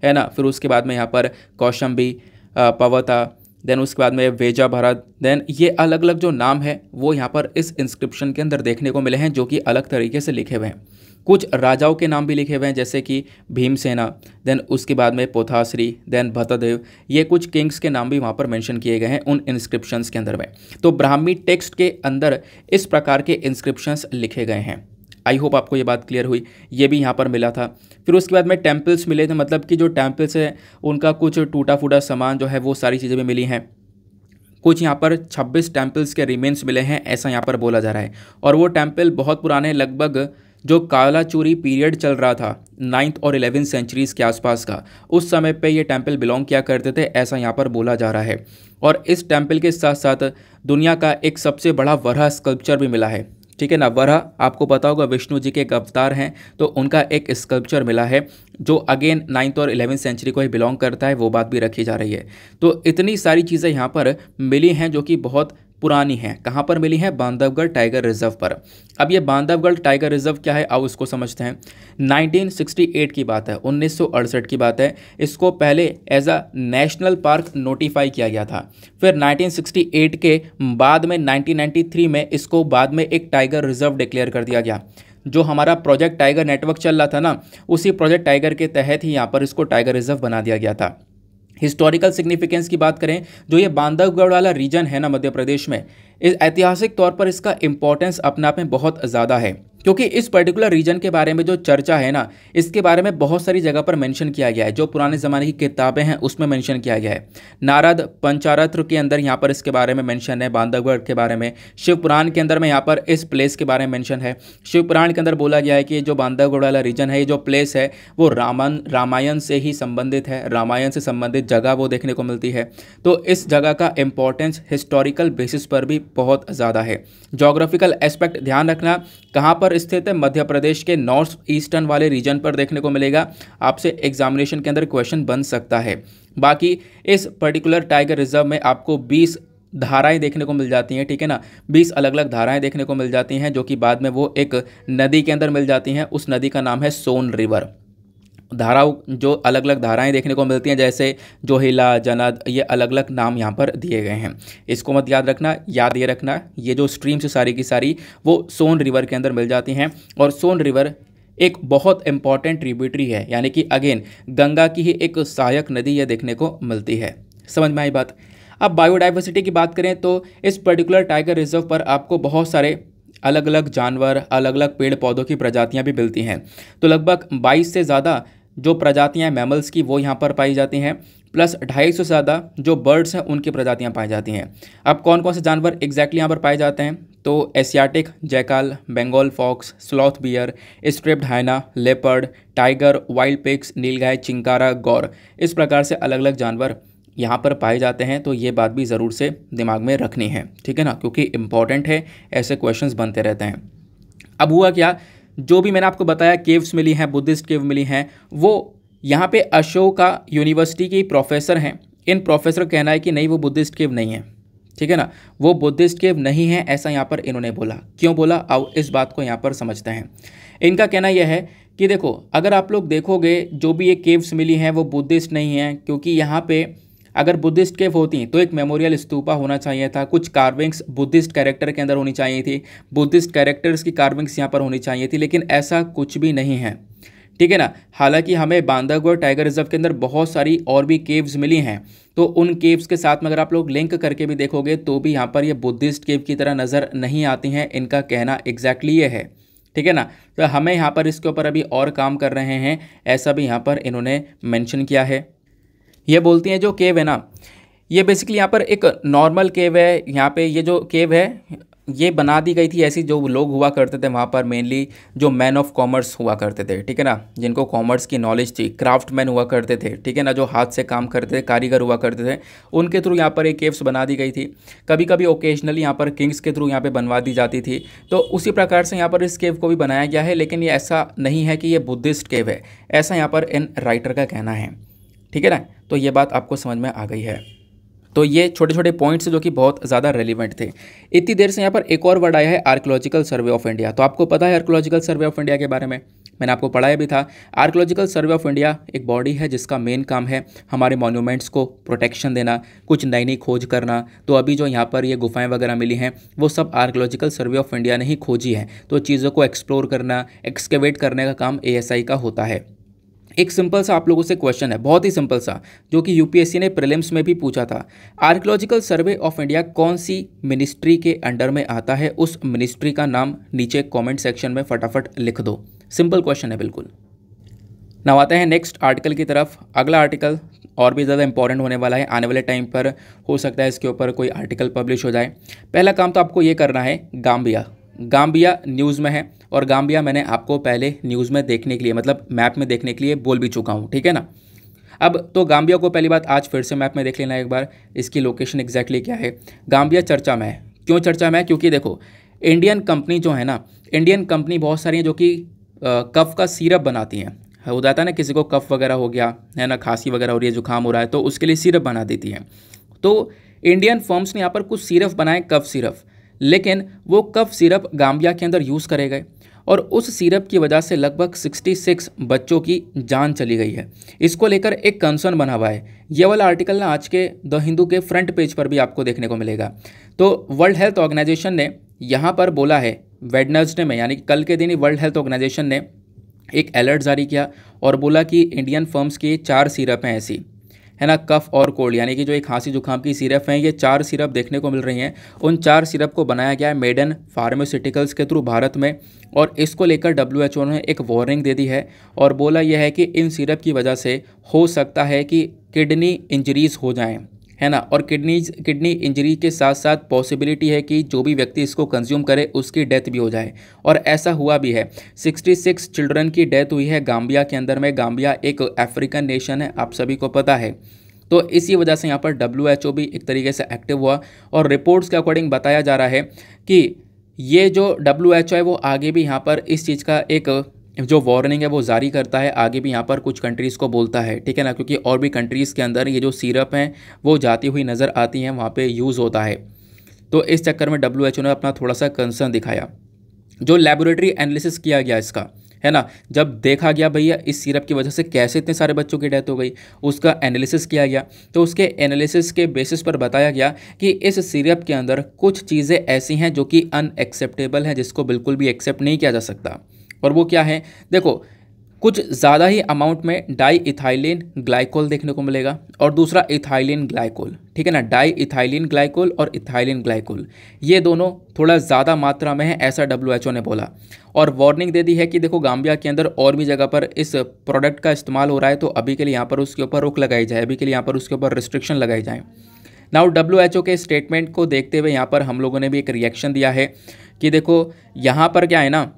है ना, फिर उसके बाद में यहाँ पर कौशंबी, पवता, देन उसके बाद में वेजा भारत, देन ये अलग अलग जो नाम है वो यहाँ पर इस इंस्क्रिप्शन के अंदर देखने को मिले हैं, जो कि अलग तरीके से लिखे हुए हैं। कुछ राजाओं के नाम भी लिखे हुए हैं जैसे कि भीमसेना, देन उसके बाद में पोथाश्री, देन भतदेव, ये कुछ किंग्स के नाम भी वहाँ पर मेंशन किए गए हैं उन इंस्क्रिप्शंस के अंदर में। तो ब्राह्मी टेक्स्ट के अंदर इस प्रकार के इंस्क्रिप्शंस लिखे गए हैं। आई होप आपको ये बात क्लियर हुई। ये भी यहाँ पर मिला था। फिर उसके बाद में टेम्पल्स मिले थे, मतलब कि जो टेम्पल्स है उनका कुछ टूटा फूटा सामान जो है वो सारी चीज़ें भी मिली हैं। कुछ यहाँ पर 26 टेम्पल्स के रिमेन्स मिले हैं ऐसा यहाँ पर बोला जा रहा है। और वो टेम्पल बहुत पुराने, लगभग जो कालाचूरी पीरियड चल रहा था 9th और 11th सेंचुरीज़ के आसपास का, उस समय पे ये टेम्पल बिलोंग किया करते थे ऐसा यहाँ पर बोला जा रहा है। और इस टेम्पल के साथ साथ दुनिया का एक सबसे बड़ा वराह स्कल्पचर भी मिला है, ठीक है ना। वराह आपको पता होगा विष्णु जी के एक अवतार हैं, तो उनका एक स्कल्पचर मिला है जो अगेन 9th और 11th सेंचुरी को ही बिलोंग करता है, वो बात भी रखी जा रही है। तो इतनी सारी चीज़ें यहाँ पर मिली हैं जो कि बहुत पुरानी हैं। कहाँ पर मिली हैं? बांधवगढ़ टाइगर रिजर्व पर। अब ये बांधवगढ़ टाइगर रिजर्व क्या है, आओ इसको समझते हैं। 1968 की बात है, 1968 की बात है। इसको पहले as a national park notify किया गया था। फिर 1968 के बाद में 1993 में इसको बाद में एक टाइगर रिजर्व डिक्लेयर कर दिया गया। जो हमारा प्रोजेक्ट टाइगर नेटवर्क चल रहा था ना, उसी प्रोजेक्ट टाइगर के तहत ही यहाँ पर इसको टाइगर रिजर्व बना दिया गया था। हिस्टोरिकल सिग्निफिकेंस की बात करें, जो ये बांधवगढ़ वाला रीजन है ना मध्य प्रदेश में, इस ऐतिहासिक तौर पर इसका इंपॉर्टेंस अपने आप में बहुत ज़्यादा है, क्योंकि इस पर्टिकुलर रीजन के बारे में जो चर्चा है ना, इसके बारे में बहुत सारी जगह पर मेंशन किया गया है। जो पुराने ज़माने की किताबें हैं उसमें मेंशन किया गया है। नारद पंचारत्र के अंदर यहाँ पर इसके बारे में मेंशन है, बांधवगढ़ के बारे में। शिव पुराण के अंदर में यहाँ पर इस प्लेस के बारे में मेंशन है। शिव पुराण के अंदर बोला गया है कि जो बांधवगढ़ वाला रीजन है, ये जो प्लेस है वो रामायण से ही संबंधित है, रामायण से संबंधित जगह वो देखने को मिलती है। तो इस जगह का इंपॉर्टेंस हिस्टोरिकल बेसिस पर भी बहुत ज़्यादा है। जोग्राफिकल एस्पेक्ट ध्यान रखना, कहाँ पर स्थित है? मध्य प्रदेश के नॉर्थ ईस्टर्न वाले रीजन पर देखने को मिलेगा। आपसे एग्जामिनेशन के अंदर क्वेश्चन बन सकता है। बाकी इस पर्टिकुलर टाइगर रिजर्व में आपको 20 धाराएं देखने को मिल जाती हैं, ठीक है ना। 20 अलग अलग धाराएं देखने को मिल जाती हैं, जो कि बाद में वो एक नदी के अंदर मिल जाती हैं। उस नदी का नाम है सोन रिवर। धाराओं, जो अलग अलग धाराएं देखने को मिलती हैं जैसे जोहिला, जनद, ये अलग अलग नाम यहाँ पर दिए गए हैं। इसको मत याद रखना, याद ये रखना ये जो स्ट्रीम्स सारी की सारी वो सोन रिवर के अंदर मिल जाती हैं। और सोन रिवर एक बहुत इंपॉर्टेंट ट्रिब्यूटरी है, यानी कि अगेन गंगा की ही एक सहायक नदी ये देखने को मिलती है। समझ में आई बात। अब बायोडाइवर्सिटी की बात करें तो इस पर्टिकुलर टाइगर रिजर्व पर आपको बहुत सारे अलग अलग जानवर, अलग अलग पेड़ पौधों की प्रजातियां भी मिलती हैं। तो लगभग 22 से ज़्यादा जो प्रजातियां मैमल्स की वो यहाँ पर पाई जाती हैं, प्लस 250 से ज़्यादा जो बर्ड्स हैं उनकी प्रजातियां पाई जाती हैं। अब कौन कौन से जानवर एग्जैक्टली यहाँ पर पाए जाते हैं? तो Asiatic jackal, Bengal fox, sloth bear, striped hyena, leopard, tiger, wild pigs, nilgai, chinkara, gaur, इस प्रकार से अलग अलग जानवर यहाँ पर पाए जाते हैं। तो ये बात भी ज़रूर से दिमाग में रखनी है, ठीक है ना, क्योंकि इंपॉर्टेंट है, ऐसे क्वेश्चंस बनते रहते हैं। अब हुआ क्या, जो भी मैंने आपको बताया केव्स मिली हैं, बुद्धिस्ट केव मिली हैं, वो यहाँ पे अशोका यूनिवर्सिटी के प्रोफेसर हैं। इन प्रोफेसर का कहना है कि नहीं वो बुद्धिस्ट केव नहीं है, ठीक है ना, वो बुद्धिस्ट केव नहीं है, ऐसा यहाँ पर इन्होंने बोला। क्यों बोला, आओ इस बात को यहाँ पर समझते हैं। इनका कहना यह है कि देखो, अगर आप लोग देखोगे जो भी ये केव्स मिली हैं वो बुद्धिस्ट नहीं हैं, क्योंकि यहाँ पे अगर बुद्धिस्ट केव होती तो एक मेमोरियल स्तूपा होना चाहिए था, कुछ कार्विंग्स बुद्धिस्ट कैरेक्टर के अंदर होनी चाहिए थी, बुद्धिस्ट कैरेक्टर्स की कार्विंग्स यहाँ पर होनी चाहिए थी, लेकिन ऐसा कुछ भी नहीं है, ठीक है ना। हालांकि हमें बांधवगढ़ टाइगर रिजर्व के अंदर बहुत सारी और भी केव्स मिली हैं, तो उन केव्स के साथ में अगर आप लोग लिंक करके भी देखोगे तो भी यहाँ पर ये बुद्धिस्ट केव की तरह नज़र नहीं आती हैं। इनका कहना एग्जैक्टली ये है, ठीक है ना। तो हमें यहाँ पर इसके ऊपर अभी और काम कर रहे हैं, ऐसा भी यहाँ पर इन्होंने मेंशन किया है। ये बोलती हैं जो केव है ना, ये बेसिकली यहाँ पर एक नॉर्मल केव है। यहाँ पे ये जो केव है ये बना दी गई थी ऐसी, जो लोग हुआ करते थे वहाँ पर मेनली जो मैन ऑफ कॉमर्स हुआ करते थे, ठीक है ना, जिनको कॉमर्स की नॉलेज थी, क्राफ्टमैन हुआ करते थे, ठीक है ना, जो हाथ से काम करते थे, कारीगर हुआ करते थे, उनके थ्रू यहाँ पर एक केव्स बना दी गई थी। कभी कभी ओकेजनली यहाँ पर किंग्स के थ्रू यहाँ पे बनवा दी जाती थी। तो उसी प्रकार से यहाँ पर इस केव को भी बनाया गया है, लेकिन ये ऐसा नहीं है कि ये बुद्धिस्ट केव है, ऐसा यहाँ पर इन राइटर का कहना है, ठीक है ना। तो ये बात आपको समझ में आ गई है। तो ये छोटे छोटे पॉइंट्स जो कि बहुत ज़्यादा रेलिवेंट थे। इतनी देर से यहाँ पर एक और वर्ड आया है आर्कियोलॉजिकल सर्वे ऑफ इंडिया। तो आपको पता है आर्कियोलॉजिकल सर्वे ऑफ इंडिया के बारे में, मैंने आपको पढ़ाया भी था। आर्कियोलॉजिकल सर्वे ऑफ इंडिया एक बॉडी है जिसका मेन काम है हमारे मॉन्यूमेंट्स को प्रोटेक्शन देना, कुछ नई नई खोज करना। तो अभी जो यहाँ पर ये गुफाएं वगैरह मिली हैं वो सब आर्कियोलॉजिकल सर्वे ऑफ इंडिया ने ही खोजी हैं। तो चीज़ों को एक्सप्लोर करना, एक्सकेवेट करने का काम ASI का होता है। एक सिंपल सा आप लोगों से क्वेश्चन है, बहुत ही सिंपल सा, जो कि UPSC ने प्रीलिम्स में भी पूछा था। आर्कियोलॉजिकल सर्वे ऑफ इंडिया कौन सी मिनिस्ट्री के अंडर में आता है? उस मिनिस्ट्री का नाम नीचे कमेंट सेक्शन में फटाफट लिख दो। सिंपल क्वेश्चन है बिल्कुल। नाउ आते हैं नेक्स्ट आर्टिकल की तरफ। अगला आर्टिकल और भी ज़्यादा इंपॉर्टेंट होने वाला है। आने वाले टाइम पर हो सकता है इसके ऊपर कोई आर्टिकल पब्लिश हो जाए। पहला काम तो आपको ये करना है, गाम्बिया न्यूज़ में है, और गाम्बिया मैंने आपको पहले न्यूज़ में देखने के लिए, मतलब मैप में देखने के लिए बोल भी चुका हूँ, ठीक है ना। अब तो गाम्बिया को पहली बात आज फिर से मैप में देख लेना एक बार, इसकी लोकेशन एग्जैक्टली क्या है। गाम्बिया चर्चा में है। क्यों चर्चा में है? क्योंकि देखो इंडियन कंपनी जो है ना, इंडियन कंपनी बहुत सारी हैं जो कि कफ का सिरप बनाती हैं। हो जाता है ना किसी को कफ वगैरह हो गया है ना, खांसी वगैरह हो रही है, जुकाम हो रहा है, तो उसके लिए सिरप बना देती हैं। तो इंडियन फर्म्स ने यहाँ पर कुछ सिरप बनाए, कफ सिरप, लेकिन वो कफ सिरप गाम्बिया के अंदर यूज़ करे गए और उस सिरप की वजह से लगभग 66 बच्चों की जान चली गई है। इसको लेकर एक कंसर्न बना हुआ है। ये वाला आर्टिकल ना आज के द हिंदू के फ्रंट पेज पर भी आपको देखने को मिलेगा। तो वर्ल्ड हेल्थ ऑर्गेनाइजेशन ने यहाँ पर बोला है, वेडनेसडे में यानी कि कल के दिन ही वर्ल्ड हेल्थ ऑर्गेनाइजेशन ने एक अलर्ट जारी किया और बोला कि इंडियन फर्म्स की 4 सिरप हैं ऐसी, है ना, कफ और कोल्ड यानी कि जो एक खांसी जुकाम की सिरप हैं, ये 4 सिरप देखने को मिल रही हैं। उन 4 सिरप को बनाया गया है मेडन फार्मास्यूटिकल्स के थ्रू भारत में, और इसको लेकर WHO ने एक वार्निंग दे दी है और बोला यह है कि इन सिरप की वजह से हो सकता है कि किडनी इंजरीज हो जाएं, है ना, और किडनी इंजरी के साथ साथ पॉसिबिलिटी है कि जो भी व्यक्ति इसको कंज्यूम करे उसकी डेथ भी हो जाए, और ऐसा हुआ भी है। 66 चिल्ड्रन की डेथ हुई है गाम्बिया के अंदर में। गाम्बिया एक अफ्रीकन नेशन है, आप सभी को पता है। तो इसी वजह से यहाँ पर WHO भी एक तरीके से एक्टिव हुआ, और रिपोर्ट्स के अकॉर्डिंग बताया जा रहा है कि ये जो WHO है वो आगे भी यहाँ पर इस चीज़ का एक जो वार्निंग है वो जारी करता है, आगे भी यहाँ पर कुछ कंट्रीज़ को बोलता है, ठीक है ना, क्योंकि और भी कंट्रीज़ के अंदर ये जो सिरप हैं वो जाती हुई नज़र आती हैं, वहाँ पे यूज़ होता है। तो इस चक्कर में WHO ने अपना थोड़ा सा कंसर्न दिखाया। जो लैबोरेटरी एनालिसिस किया गया इसका, है ना, जब देखा गया भैया इस सिरप की वजह से कैसे इतने सारे बच्चों की डेथ हो गई, उसका एनालिसिस किया गया। तो उसके एनालिसिस के बेसिस पर बताया गया कि इस सिरप के अंदर कुछ चीज़ें ऐसी हैं जो कि अनएक्सेप्टेबल हैं, जिसको बिल्कुल भी एक्सेप्ट नहीं किया जा सकता। और वो क्या है? देखो, कुछ ज़्यादा ही अमाउंट में डाई इथाइलिन ग्लाइकोल देखने को मिलेगा, और दूसरा इथाइलिन ग्लाइकोल, ठीक है ना। डाई इथाइलिन ग्लाइकोल और इथाइलिन ग्लाइकोल, ये दोनों थोड़ा ज़्यादा मात्रा में है, ऐसा WHO ने बोला। और वार्निंग दे दी है कि देखो गाम्बिया के अंदर और भी जगह पर इस प्रोडक्ट का इस्तेमाल हो रहा है, तो अभी के लिए यहाँ पर उसके ऊपर रोक लगाई जाए, अभी के लिए यहाँ पर उसके ऊपर रिस्ट्रिक्शन लगाई जाए। नाउ WHO के स्टेटमेंट को देखते हुए यहाँ पर हम लोगों ने भी एक रिएक्शन दिया है कि देखो यहाँ पर क्या है ना,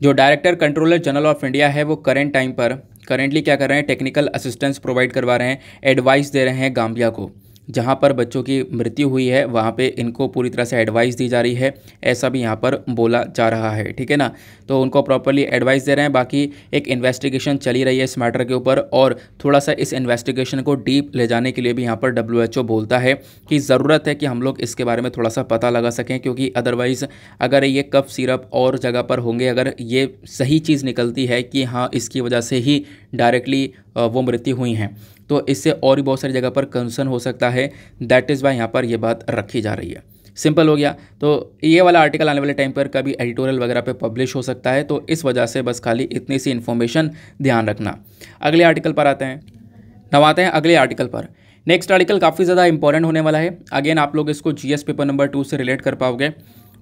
जो director controller general of India है वो करेंटली क्या कर रहे हैं, टेक्निकल असिस्टेंस प्रोवाइड करवा रहे हैं, एडवाइस दे रहे हैं गाम्बिया को। जहाँ पर बच्चों की मृत्यु हुई है वहाँ पे इनको पूरी तरह से एडवाइस दी जा रही है, ऐसा भी यहाँ पर बोला जा रहा है, ठीक है ना। तो उनको प्रॉपर्ली एडवाइस दे रहे हैं। बाकी एक इन्वेस्टिगेशन चली रही है इस मैटर के ऊपर, और थोड़ा सा इस इन्वेस्टिगेशन को डीप ले जाने के लिए भी यहाँ पर WHO बोलता है कि ज़रूरत है कि हम लोग इसके बारे में थोड़ा सा पता लगा सकें, क्योंकि अदरवाइज़ अगर ये कफ सिरप और जगह पर होंगे, अगर ये सही चीज़ निकलती है कि हाँ इसकी वजह से ही डायरेक्टली वो मृत्यु हुई हैं, तो इससे और भी बहुत सारी जगह पर कंसर्न हो सकता है। दैट इज़ वाई यहाँ पर ये बात रखी जा रही है। सिंपल हो गया। तो ये वाला आर्टिकल आने वाले टाइम पर कभी एडिटोरियल वगैरह पे पब्लिश हो सकता है, तो इस वजह से बस खाली इतनी सी इन्फॉर्मेशन ध्यान रखना। अगले आर्टिकल पर आते हैं अगले आर्टिकल पर। नेक्स्ट आर्टिकल काफ़ी ज़्यादा इंपॉर्टेंट होने वाला है। अगेन आप लोग इसको GS पेपर नंबर 2 से रिलेट कर पाओगे,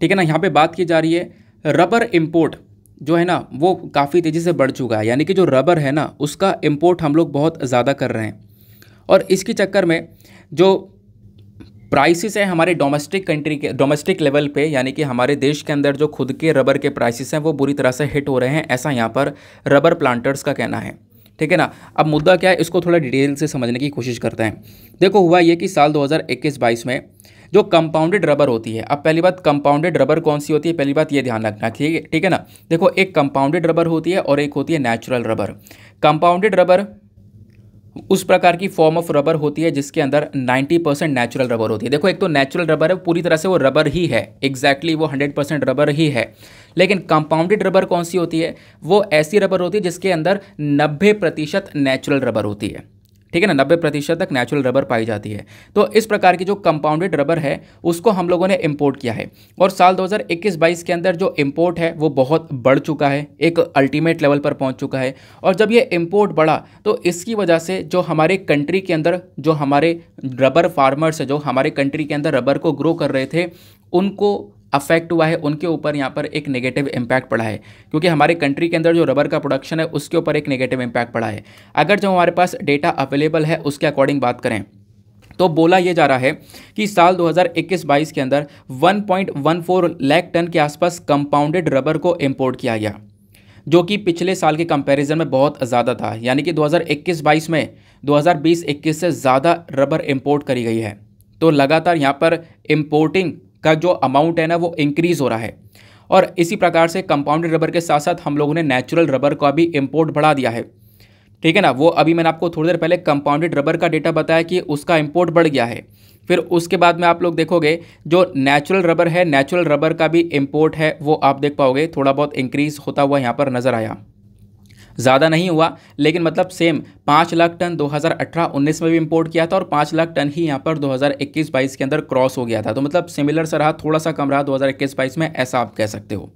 ठीक है ना। यहाँ पर बात की जा रही है रबर इम्पोर्ट जो है ना वो काफ़ी तेज़ी से बढ़ चुका है, यानी कि जो रबर है ना उसका इम्पोर्ट हम लोग बहुत ज़्यादा कर रहे हैं, और इसके चक्कर में जो प्राइसेस हैं हमारे डोमेस्टिक लेवल पे, यानी कि हमारे देश के अंदर जो खुद के रबर के प्राइसेस हैं वो बुरी तरह से हिट हो रहे हैं, ऐसा यहाँ पर रबर प्लांटर्स का कहना है, ठीक है ना। अब मुद्दा क्या है, इसको थोड़ा डिटेल से समझने की कोशिश करते हैं। देखो हुआ ये कि साल 2021-22 में जो कंपाउंडेड रबर होती है, अब पहली बात कंपाउंडेड रबर कौन सी होती है, पहली बात ये ध्यान रखना, ठीक है ना। देखो एक कंपाउंडेड रबर होती है और एक होती है नेचुरल रबर। कंपाउंडेड रबर उस प्रकार की फॉर्म ऑफ रबर होती है जिसके अंदर 90% नेचुरल रबर होती है। देखो एक तो नेचुरल रबर है, पूरी तरह से वो रबर ही है, एग्जैक्टली वो 100% रबर ही है। लेकिन कंपाउंडेड रबर कौन सी होती है? वो ऐसी रबर होती है जिसके अंदर 90% नेचुरल रबर होती है, ठीक है ना, 90% तक नेचुरल रबर पाई जाती है। तो इस प्रकार की जो कंपाउंडेड रबर है उसको हम लोगों ने इंपोर्ट किया है, और साल 2021-22 के अंदर जो इंपोर्ट है वो बहुत बढ़ चुका है, एक अल्टीमेट लेवल पर पहुंच चुका है। और जब ये इंपोर्ट बढ़ा तो इसकी वजह से जो हमारे कंट्री के अंदर जो हमारे रबर फार्मर्स है, जो हमारे कंट्री के अंदर रबर को ग्रो कर रहे थे, उनको अफेक्ट हुआ है, उनके ऊपर यहाँ पर एक नेगेटिव इम्पैक्ट पड़ा है, क्योंकि हमारे कंट्री के अंदर जो रबर का प्रोडक्शन है उसके ऊपर एक नेगेटिव इम्पैक्ट पड़ा है। अगर जो हमारे पास डेटा अवेलेबल है उसके अकॉर्डिंग बात करें तो बोला यह जा रहा है कि साल 2021-22 के अंदर 1.14 लाख टन के आसपास कंपाउंडेड रबर को इंपोर्ट किया गया, जो कि पिछले साल के कंपैरिजन में बहुत ज़्यादा था। यानी कि 2021-22 में 2020-21 से ज़्यादा रबर इंपोर्ट करी गई है। तो लगातार यहाँ पर इम्पोर्टिंग का जो अमाउंट है ना वो इंक्रीज़ हो रहा है। और इसी प्रकार से कंपाउंडेड रबर के साथ साथ हम लोगों ने नेचुरल रबर का भी इंपोर्ट बढ़ा दिया है, ठीक है ना। वो अभी मैंने आपको थोड़ी देर पहले कंपाउंडेड रबर का डेटा बताया कि उसका इंपोर्ट बढ़ गया है। फिर उसके बाद में आप लोग देखोगे जो नेचुरल रबर है, नेचुरल रबर का भी इंपोर्ट है वो आप देख पाओगे थोड़ा बहुत इंक्रीज़ होता हुआ यहाँ पर नज़र आया। ज़्यादा नहीं हुआ, लेकिन मतलब सेम 5 लाख टन 2018-19 में भी इंपोर्ट किया था, और 5 लाख टन ही यहाँ पर 2021-22 के अंदर क्रॉस हो गया था। तो मतलब सिमिलर सा रहा, थोड़ा सा कम रहा 2021-22 में, ऐसा आप कह सकते हो।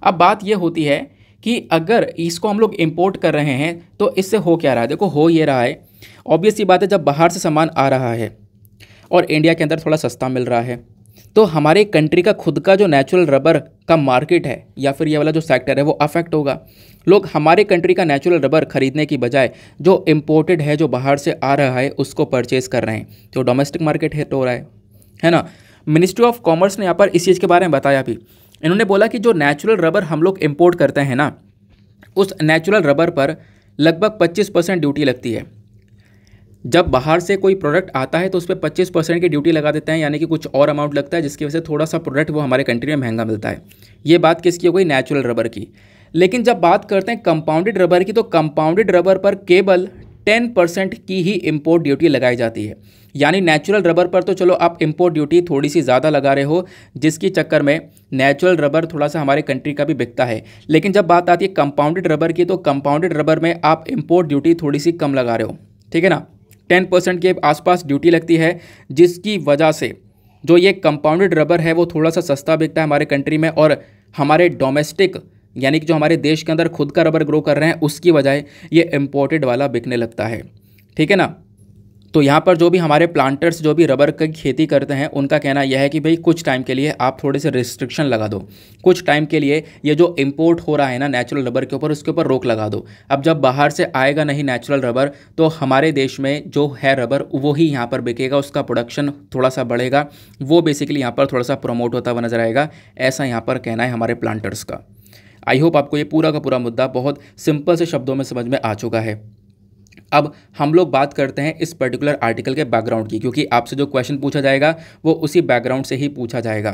अब बात ये होती है कि अगर इसको हम लोग इंपोर्ट कर रहे हैं तो इससे हो क्या रहा है? देखो हो ये रहा है, ऑब्वियस सी बात है, जब बाहर से सामान आ रहा है और इंडिया के अंदर थोड़ा सस्ता मिल रहा है तो हमारे कंट्री का खुद का जो नेचुरल रबर का मार्केट है या फिर ये वाला जो सेक्टर है वो अफेक्ट होगा। लोग हमारे कंट्री का नेचुरल रबर खरीदने की बजाय जो इम्पोर्टेड है, जो बाहर से आ रहा है, उसको परचेज कर रहे हैं, जो डोमेस्टिक मार्केट हिट हो रहा है ना। मिनिस्ट्री ऑफ कॉमर्स ने यहाँ पर इस चीज़ के बारे में बताया भी। इन्होंने बोला कि जो नेचुरल रबर हम लोग इम्पोर्ट करते हैं ना, उस नेचुरल रबर पर लगभग 25% ड्यूटी लगती है। जब बाहर से कोई प्रोडक्ट आता है तो उस पर 25% की ड्यूटी लगा देते हैं, यानी कि कुछ और अमाउंट लगता है, जिसकी वजह से थोड़ा सा प्रोडक्ट वो हमारे कंट्री में महंगा मिलता है। ये बात किसकी हो गई? नेचुरल रबर की। लेकिन जब बात करते हैं कंपाउंडेड रबर की, तो कंपाउंडेड रबर पर केवल 10% की ही इम्पोर्ट ड्यूटी लगाई जाती है। यानी नेचुरल रबर पर तो चलो आप इम्पोर्ट ड्यूटी थोड़ी सी ज़्यादा लगा रहे हो, जिसकी चक्कर में नेचुरल रबर थोड़ा सा हमारे कंट्री का भी बिकता है। लेकिन जब बात आती है कंपाउंडेड रबर की, तो कंपाउंडेड रबर में आप इम्पोर्ट ड्यूटी थोड़ी सी कम लगा रहे हो, ठीक है ना। 10% के आसपास ड्यूटी लगती है, जिसकी वजह से जो ये कंपाउंडेड रबर है वो थोड़ा सा सस्ता बिकता है हमारे कंट्री में, और हमारे डोमेस्टिक यानी कि जो हमारे देश के अंदर खुद का रबर ग्रो कर रहे हैं उसकी बजाय ये इम्पोर्टेड वाला बिकने लगता है, ठीक है ना। तो यहाँ पर जो भी हमारे प्लांटर्स जो भी रबर की खेती करते हैं उनका कहना यह है कि भाई कुछ टाइम के लिए आप थोड़े से रिस्ट्रिक्शन लगा दो, कुछ टाइम के लिए ये जो इंपोर्ट हो रहा है ना नेचुरल रबर के ऊपर, उसके ऊपर रोक लगा दो। अब जब बाहर से आएगा नहीं नेचुरल रबर तो हमारे देश में जो है रबर वो ही यहाँ पर बिकेगा, उसका प्रोडक्शन थोड़ा सा बढ़ेगा, वो बेसिकली यहाँ पर थोड़ा सा प्रमोट होता हुआ नजर आएगा, ऐसा यहाँ पर कहना है हमारे प्लांटर्स का। आई होप आपको ये पूरा का पूरा मुद्दा बहुत सिंपल से शब्दों में समझ में आ चुका है। अब हम लोग बात करते हैं इस पर्टिकुलर आर्टिकल के बैकग्राउंड की, क्योंकि आपसे जो क्वेश्चन पूछा जाएगा वो उसी बैकग्राउंड से ही पूछा जाएगा।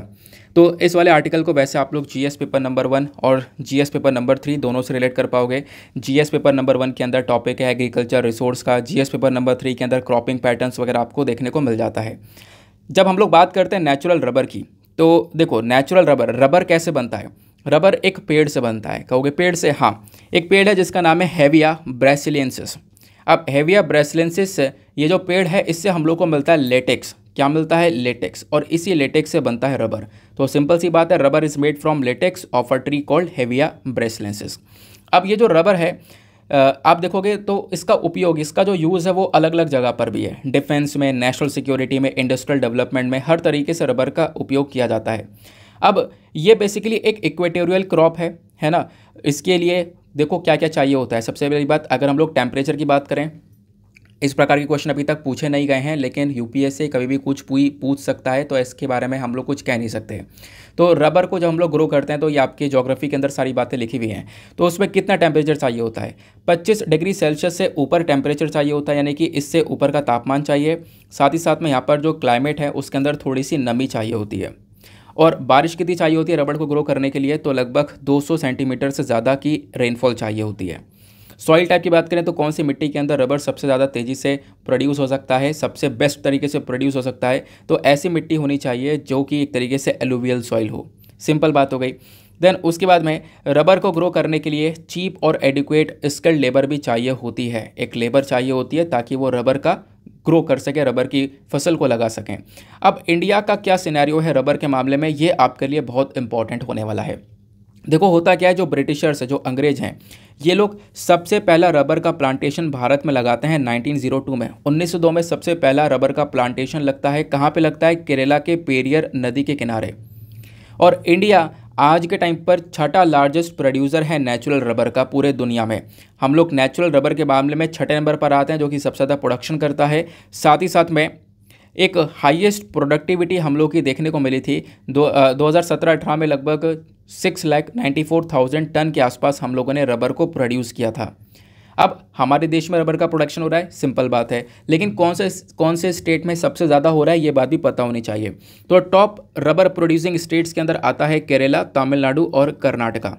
तो इस वाले आर्टिकल को वैसे आप लोग जीएस पेपर नंबर 1 और जीएस पेपर नंबर 3 दोनों से रिलेट कर पाओगे। जीएस पेपर नंबर 1 के अंदर टॉपिक है एग्रीकल्चर रिसोर्स का, जीएस पेपर नंबर 3 के अंदर क्रॉपिंग पैटर्न्स वगैरह आपको देखने को मिल जाता है। जब हम लोग बात करते हैं नेचुरल रबर की, तो देखो नेचुरल रबर कैसे बनता है? रबर एक पेड़ से बनता है। कहोगे पेड़ से? हाँ, एक पेड़ है जिसका नाम है हेविया ब्रासिलियंसिस। अब हेविया ब्रासिलियंसिस ये जो पेड़ है इससे हम लोग को मिलता है लेटेक्स। क्या मिलता है? लेटेक्स। और इसी लेटेक्स से बनता है रबर। तो सिंपल सी बात है, rubber is made from latex of a tree called Hevea brasiliensis. अब ये जो रबर है आप देखोगे तो इसका उपयोग, इसका जो यूज़ है वो अलग अलग जगह पर भी है। डिफेंस में, नेशनल सिक्योरिटी में, इंडस्ट्रियल डेवलपमेंट में, हर तरीके से रबर का उपयोग किया जाता है। अब ये बेसिकली एक इक्वेटोरियल क्रॉप है ना। इसके लिए देखो क्या क्या चाहिए होता है। सबसे पहली बात, अगर हम लोग टेम्परेचर की बात करें, इस प्रकार के क्वेश्चन अभी तक पूछे नहीं गए हैं, लेकिन यूपीएससी कभी भी कुछ पूछ सकता है, तो इसके बारे में हम लोग कुछ कह नहीं सकते। तो रबर को जब हम लोग ग्रो करते हैं तो ये आपके ज्योग्राफी के अंदर सारी बातें लिखी हुई हैं। तो उसमें कितना टेम्परेचर चाहिए होता है? 25 डिग्री सेल्सियस से ऊपर टेम्परेचर चाहिए होता है, यानी कि इससे ऊपर का तापमान चाहिए। साथ ही साथ में यहाँ पर जो क्लाइमेट है उसके अंदर थोड़ी सी नमी चाहिए होती है। और बारिश कितनी चाहिए होती है रबर को ग्रो करने के लिए? तो लगभग 200 सेंटीमीटर से ज़्यादा की रेनफॉल चाहिए होती है। सॉइल टाइप की बात करें तो कौन सी मिट्टी के अंदर रबर सबसे ज़्यादा तेज़ी से प्रोड्यूस हो सकता है, सबसे बेस्ट तरीके से प्रोड्यूस हो सकता है, तो ऐसी मिट्टी होनी चाहिए जो कि एक तरीके से एलुवियल सॉइल हो। सिंपल बात हो गई। देन उसके बाद में रबर को ग्रो करने के लिए चीप और एडिक्वेट स्किल्ड लेबर भी चाहिए होती है। एक लेबर चाहिए होती है ताकि वो रबर का ग्रो कर सके, रबर की फसल को लगा सकें। अब इंडिया का क्या सिनेरियो है रबर के मामले में, ये आपके लिए बहुत इंपॉर्टेंट होने वाला है। देखो होता क्या है, जो ब्रिटिशर्स है, जो अंग्रेज हैं, ये लोग सबसे पहला रबर का प्लांटेशन भारत में लगाते हैं 1902 में। 1902 में सबसे पहला रबर का प्लांटेशन लगता है। कहाँ पे लगता है? केरला के पेरियर नदी के किनारे। और इंडिया आज के टाइम पर छठा लार्जेस्ट प्रोड्यूसर है नेचुरल रबर का पूरे दुनिया में। हम लोग नेचुरल रबर के मामले में छठे नंबर पर आते हैं, जो कि सबसे ज़्यादा प्रोडक्शन करता है। साथ ही साथ में एक हाईएस्ट प्रोडक्टिविटी हम लोग की देखने को मिली थी 2017-18 में लगभग 6,94,000 टन के आसपास हम लोगों ने रबर को प्रोड्यूस किया था। अब हमारे देश में रबर का प्रोडक्शन हो रहा है, सिंपल बात है, लेकिन कौन से स्टेट में सबसे ज़्यादा हो रहा है ये बात भी पता होनी चाहिए। तो टॉप रबर प्रोड्यूसिंग स्टेट्स के अंदर आता है केरला, तमिलनाडु और कर्नाटका।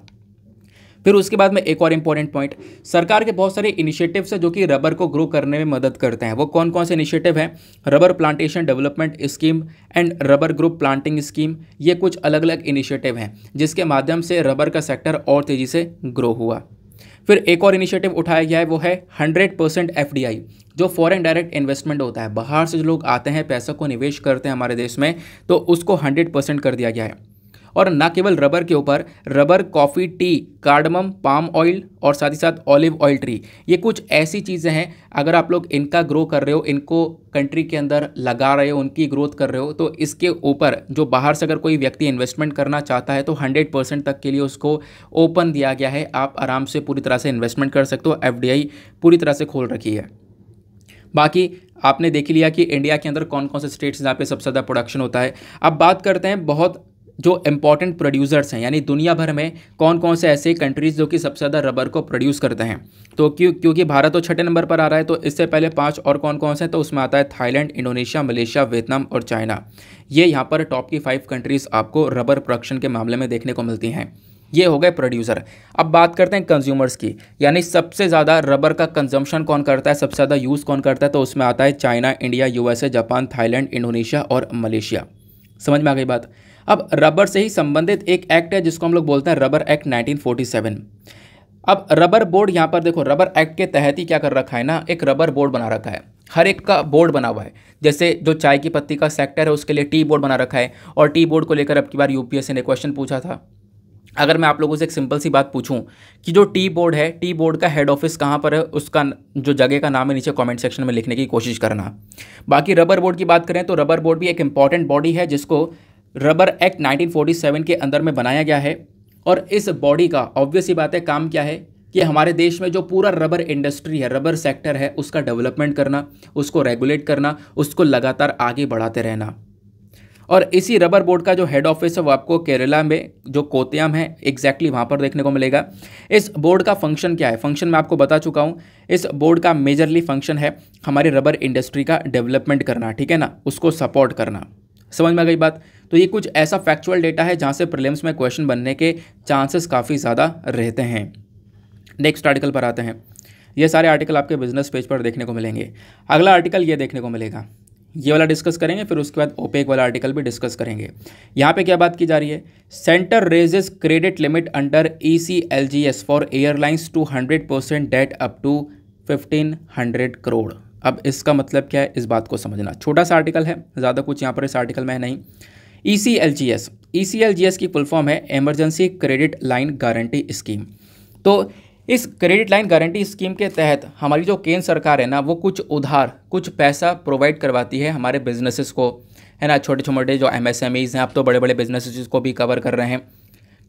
फिर उसके बाद में एक और इम्पॉर्टेंट पॉइंट, सरकार के बहुत सारे इनिशिएटिव्स हैं जो कि रबर को ग्रो करने में मदद करते हैं। वो कौन कौन से इनिशिएटिव हैं? Rubber plantation development scheme and rubber group planting scheme. ये कुछ अलग अलग इनिशिएटिव हैं जिसके माध्यम से रबर का सेक्टर और तेज़ी से ग्रो हुआ। फिर एक और इनिशिएटिव उठाया गया है, वो है 100% FDI, जो फॉरेन डायरेक्ट इन्वेस्टमेंट होता है। बाहर से जो लोग आते हैं, पैसा को निवेश करते हैं हमारे देश में, तो उसको 100% कर दिया गया है। और ना केवल रबर के ऊपर, rubber, coffee, T, cardamom, palm oil और साथ ही साथ ऑलिव ऑयल ट्री, ये कुछ ऐसी चीज़ें हैं, अगर आप लोग इनका ग्रो कर रहे हो, इनको कंट्री के अंदर लगा रहे हो, उनकी ग्रोथ कर रहे हो, तो इसके ऊपर जो बाहर से अगर कोई व्यक्ति इन्वेस्टमेंट करना चाहता है तो 100% तक के लिए उसको ओपन दिया गया है। आप आराम से पूरी तरह से इन्वेस्टमेंट कर सकते हो। FDI पूरी तरह से खोल रखी है। बाकी आपने देख लिया कि इंडिया के अंदर कौन कौन से स्टेट्स जहाँ पे सबसे ज़्यादा प्रोडक्शन होता है। अब बात करते हैं बहुत जो इंपॉर्टेंट प्रोड्यूसर्स हैं, यानी दुनिया भर में कौन कौन से ऐसे कंट्रीज़ जो कि सबसे ज़्यादा रबर को प्रोड्यूस करते हैं। तो क्योंकि भारत तो छठे नंबर पर आ रहा है, तो इससे पहले 5 और कौन कौन से हैं, तो उसमें आता है थाईलैंड, इंडोनेशिया, मलेशिया, वियतनाम और चाइना। ये यहाँ पर टॉप की 5 कंट्रीज़ आपको रबर प्रोडक्शन के मामले में देखने को मिलती हैं। ये हो गए प्रोड्यूसर। अब बात करते हैं कंज्यूमर्स की, यानी सबसे ज़्यादा रबर का कंजम्पशन कौन करता है, सबसे ज़्यादा यूज़ कौन करता है, तो उसमें आता है China, India, USA, Japan, Thailand, Indonesia और मलेशिया। समझ में आ गई बात। अब रबर से ही संबंधित एक एक्ट है जिसको हम लोग बोलते हैं रबर एक्ट 1947। अब रबर बोर्ड, यहाँ पर देखो रबर एक्ट के तहत ही क्या कर रखा है ना, एक रबर बोर्ड बना रखा है। हर एक का बोर्ड बना हुआ है। जैसे जो चाय की पत्ती का सेक्टर है उसके लिए टी बोर्ड बना रखा है, और टी बोर्ड को लेकर अब की बार UPSC ने क्वेश्चन पूछा था। अगर मैं आप लोगों से एक सिंपल सी बात पूछूं कि जो टी बोर्ड है, टी बोर्ड का हेड ऑफिस कहाँ पर है, उसका जो जगह का नाम है नीचे कमेंट सेक्शन में लिखने की कोशिश करना। बाकी रबर बोर्ड की बात करें तो रबर बोर्ड भी एक इंपॉर्टेंट बॉडी है जिसको रबर एक्ट 1947 के अंदर में बनाया गया है। और इस बॉडी का ऑब्वियस सी बात है काम क्या है कि हमारे देश में जो पूरा रबर इंडस्ट्री है, रबर सेक्टर है, उसका डेवलपमेंट करना, उसको रेगुलेट करना, उसको लगातार आगे बढ़ाते रहना। और इसी रबर बोर्ड का जो हेड ऑफिस है वो आपको केरला में जो कोट्टयम है एग्जैक्टली वहाँ पर देखने को मिलेगा। इस बोर्ड का फंक्शन क्या है, फंक्शन मैं आपको बता चुका हूँ। इस बोर्ड का मेजरली फंक्शन है हमारी रबर इंडस्ट्री का डेवलपमेंट करना, ठीक है ना, उसको सपोर्ट करना। समझ में आ गई बात। तो ये कुछ ऐसा फैक्चुअल डेटा है जहाँ से प्रीलिम्स में क्वेश्चन बनने के चांसेस काफ़ी ज़्यादा रहते हैं। नेक्स्ट आर्टिकल पर आते हैं। ये सारे आर्टिकल आपके बिजनेस पेज पर देखने को मिलेंगे। अगला आर्टिकल ये देखने को मिलेगा, ये वाला डिस्कस करेंगे, फिर उसके बाद ओपेक वाला आर्टिकल भी डिस्कस करेंगे। यहाँ पे क्या बात की जा रही है, centre raises credit limit under ECLGS for airlines to 100% debt up to 1500 crore. अब इसका मतलब क्या है, इस बात को समझना। छोटा सा आर्टिकल है, ज़्यादा कुछ यहाँ पर इस आर्टिकल में है नहीं। ECLGS की फुल फॉर्म है emergency credit line guarantee scheme. तो इस क्रेडिट लाइन गारंटी स्कीम के तहत हमारी जो केंद्र सरकार है ना, वो कुछ उधार, कुछ पैसा प्रोवाइड करवाती है हमारे बिजनेसेस को, है ना। छोटे छोटे जो MSMEs हैं, अब तो बड़े बड़े बिजनेसेस को भी कवर कर रहे हैं,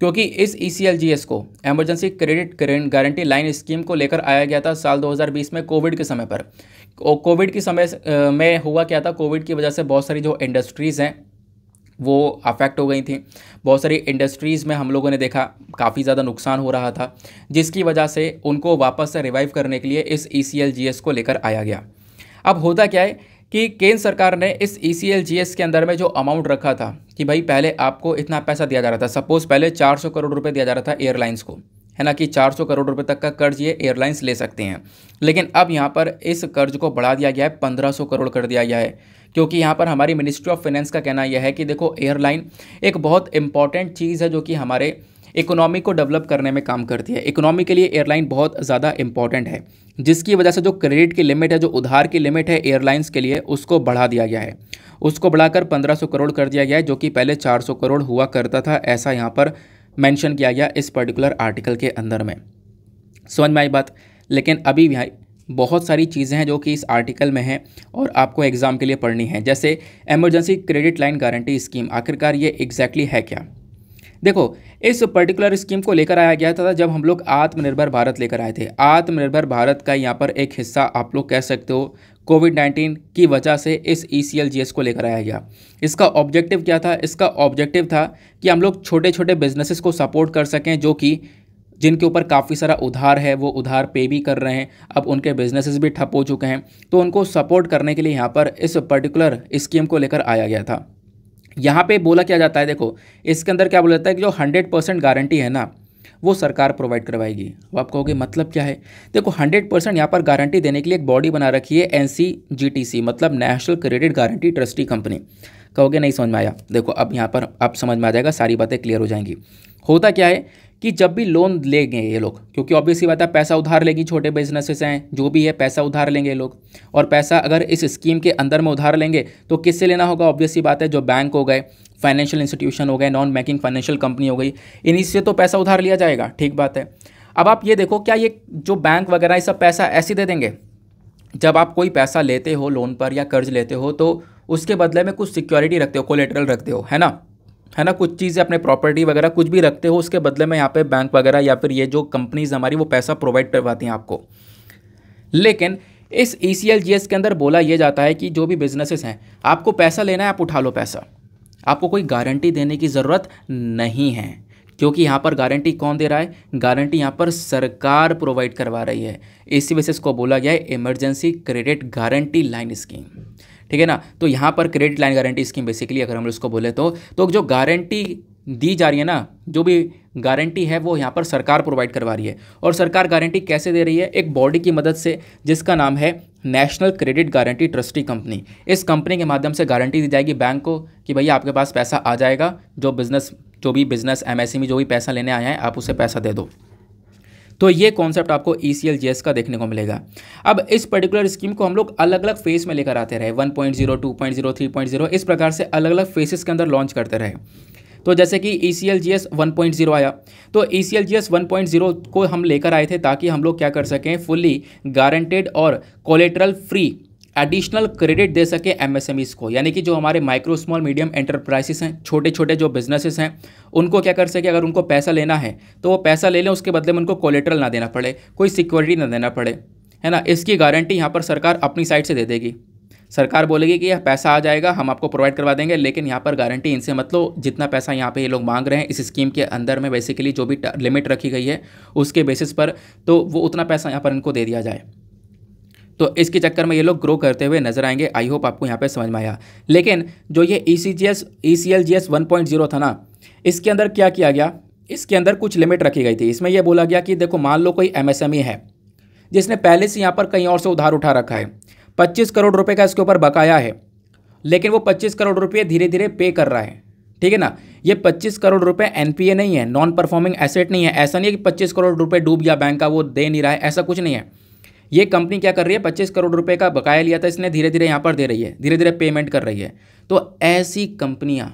क्योंकि इस ECLGS को emergency credit guarantee line scheme को लेकर आया गया था साल 2020 में कोविड के समय पर। कोविड के समय में हुआ क्या था, कोविड की वजह से बहुत सारी जो इंडस्ट्रीज़ हैं वो अफेक्ट हो गई थी। बहुत सारी इंडस्ट्रीज़ में हम लोगों ने देखा काफ़ी ज़्यादा नुकसान हो रहा था, जिसकी वजह से उनको वापस से रिवाइव करने के लिए इस ECLGS को लेकर आया गया। अब होता क्या है कि केंद्र सरकार ने इस ECLGS के अंदर में जो अमाउंट रखा था कि भाई पहले आपको इतना पैसा दिया जा रहा था, सपोज़ पहले 400 करोड़ रुपए दिया जा रहा था एयरलाइंस को, है ना, कि 400 करोड़ रुपए तक का कर्ज ये एयरलाइंस ले सकते हैं। लेकिन अब यहाँ पर इस कर्ज को बढ़ा दिया गया है, 1500 करोड़ कर दिया गया है, क्योंकि यहाँ पर हमारी मिनिस्ट्री ऑफ फाइनेंस का कहना यह है कि देखो एयरलाइन एक बहुत इंपॉर्टेंट चीज़ है जो कि हमारे इकोनॉमी को डेवलप करने में काम करती है। इकोनॉमी के लिए एयरलाइन बहुत ज़्यादा इंपॉर्टेंट है, जिसकी वजह से जो क्रेडिट की लिमिट है, जो उधार की लिमिट है एयरलाइंस के लिए, उसको बढ़ा दिया गया है। उसको बढ़ाकर 1500 करोड़ कर दिया गया है, जो कि पहले 400 करोड़ हुआ करता था, ऐसा यहाँ पर मेंशन किया गया इस पर्टिकुलर आर्टिकल के अंदर में। समझ में आई बात। लेकिन अभी भी बहुत सारी चीज़ें हैं जो कि इस आर्टिकल में हैं और आपको एग्जाम के लिए पढ़नी है, जैसे emergency credit line guarantee scheme. आखिरकार ये एग्जैक्टली है क्या? देखो, इस पर्टिकुलर स्कीम को लेकर आया गया था जब हम लोग आत्मनिर्भर भारत लेकर आए थे। आत्मनिर्भर भारत का यहाँ पर एक हिस्सा आप लोग कह सकते हो, कोविड-19 की वजह से इस ECLGS को लेकर आया गया। इसका ऑब्जेक्टिव क्या था? इसका ऑब्जेक्टिव था कि हम लोग छोटे छोटे बिजनेसेस को सपोर्ट कर सकें, जो कि जिनके ऊपर काफ़ी सारा उधार है, वो उधार पे भी कर रहे हैं, अब उनके बिजनेसेस भी ठप हो चुके हैं, तो उनको सपोर्ट करने के लिए यहाँ पर इस पर्टिकुलर स्कीम को लेकर आया गया था। यहाँ पे बोला क्या जाता है, देखो इसके अंदर क्या बोला जाता है कि जो 100% गारंटी है ना, वो सरकार प्रोवाइड करवाएगी। अब आप कहोगे मतलब क्या है? देखो 100% यहाँ पर गारंटी देने के लिए एक बॉडी बना रखी है NCGTC, मतलब national credit guarantee trustee company. कहोगे नहीं समझ में आया? देखो अब यहाँ पर अब समझ में आ जाएगा, सारी बातें क्लियर हो जाएंगी। होता क्या है कि जब भी लोन लेंगे ये लोग, क्योंकि ऑब्वियसली बात है पैसा उधार लेंगी, छोटे बिजनेसेस हैं जो भी है पैसा उधार लेंगे ये लोग, और पैसा अगर इस स्कीम के अंदर में उधार लेंगे तो किससे लेना होगा? ऑब्वियसली बात है जो बैंक हो गए, फाइनेंशियल इंस्टीट्यूशन हो गए, नॉन बैंकिंग फाइनेंशियल कंपनी हो गई, इन्हीं से तो पैसा उधार लिया जाएगा। ठीक बात है। अब आप ये देखो, क्या ये जो बैंक वगैरह ये सब पैसा ऐसे दे देंगे? जब आप कोई पैसा लेते हो लोन पर या कर्ज लेते हो तो उसके बदले में कुछ सिक्योरिटी रखते हो, कोलेटरल रखते हो, है ना, कुछ चीज़ें अपने प्रॉपर्टी वगैरह कुछ भी रखते हो, उसके बदले में यहाँ पे बैंक वगैरह या फिर ये जो कंपनीज हमारी वो पैसा प्रोवाइड करवाती हैं आपको। लेकिन इस ECLGS के अंदर बोला ये जाता है कि जो भी बिजनेसेस हैं, आपको पैसा लेना है आप उठा लो पैसा, आपको कोई गारंटी देने की ज़रूरत नहीं है, क्योंकि यहाँ पर गारंटी कौन दे रहा है? गारंटी यहाँ पर सरकार प्रोवाइड करवा रही है। इसी वजह से इसको बोला गया है emergency credit guarantee line scheme. ठीक है ना। तो यहाँ पर credit line guarantee scheme basically अगर हम इसको बोले तो जो गारंटी दी जा रही है ना, जो भी गारंटी है वो यहाँ पर सरकार प्रोवाइड करवा रही है। और सरकार गारंटी कैसे दे रही है? एक बॉडी की मदद से, जिसका नाम है national credit guarantee trustee company. इस कंपनी के माध्यम से गारंटी दी जाएगी बैंक को कि भैया आपके पास पैसा आ जाएगा, जो भी बिजनेस MSME जो भी पैसा लेने आया है आप उसे पैसा दे दो। तो ये कॉन्सेप्ट आपको ECLGS का देखने को मिलेगा। अब इस पर्टिकुलर स्कीम को हम लोग अलग अलग फेस में लेकर आते रहे, 1.0, 2.0, 3.0, इस प्रकार से अलग अलग फेसेस के अंदर लॉन्च करते रहे। तो जैसे कि ECLGS 1.0 आया, तो ECLGS 1.0 को हम लेकर आए थे ताकि हम लोग क्या कर सकें, फुल्ली गारंटेड और कोलेटरल फ्री एडिशनल क्रेडिट दे सके MSMEs को, यानी कि जो हमारे माइक्रो स्मॉल मीडियम एंटरप्राइजेस हैं, छोटे छोटे जो बिजनेसेस हैं, उनको क्या कर सके, अगर उनको पैसा लेना है तो वो पैसा ले लें, उसके बदले में उनको कोलेटरल ना देना पड़े, कोई सिक्योरिटी ना देना पड़े, है ना। इसकी गारंटी यहाँ पर सरकार अपनी साइड से दे देगी। सरकार बोलेगी कि यह पैसा आ जाएगा, हम आपको प्रोवाइड करवा देंगे, लेकिन यहाँ पर गारंटी इनसे मत लो। जितना पैसा यहाँ पे ये लोग मांग रहे हैं इस स्कीम के अंदर में, बेसिकली जो भी लिमिट रखी गई है उसके बेसिस पर, तो वो उतना पैसा यहाँ पर इनको दे दिया जाए। तो इसके चक्कर में ये लोग ग्रो करते हुए नजर आएंगे। आई होप आपको यहाँ पे समझ में आया। लेकिन जो ये ECLGS 1.0 था ना, इसके अंदर क्या किया गया, इसके अंदर कुछ लिमिट रखी गई थी। इसमें यह बोला गया कि देखो मान लो कोई MSME है जिसने पहले से यहाँ पर कहीं और से उधार उठा रखा है, 25 करोड़ रुपये का इसके ऊपर बकाया है, लेकिन वो 25 करोड़ रुपये धीरे धीरे पे कर रहा है। ठीक है ना। ये 25 करोड़ रुपए NPA नहीं है, नॉन परफॉर्मिंग एसेट नहीं है। ऐसा नहीं है कि 25 करोड़ रुपए डूब गया बैंक का, वो दे नहीं रहा है, ऐसा कुछ नहीं है। ये कंपनी क्या कर रही है, 25 करोड़ रुपए का बकाया लिया था इसने, धीरे धीरे यहाँ पर दे रही है, धीरे धीरे पेमेंट कर रही है। तो ऐसी कंपनियाँ,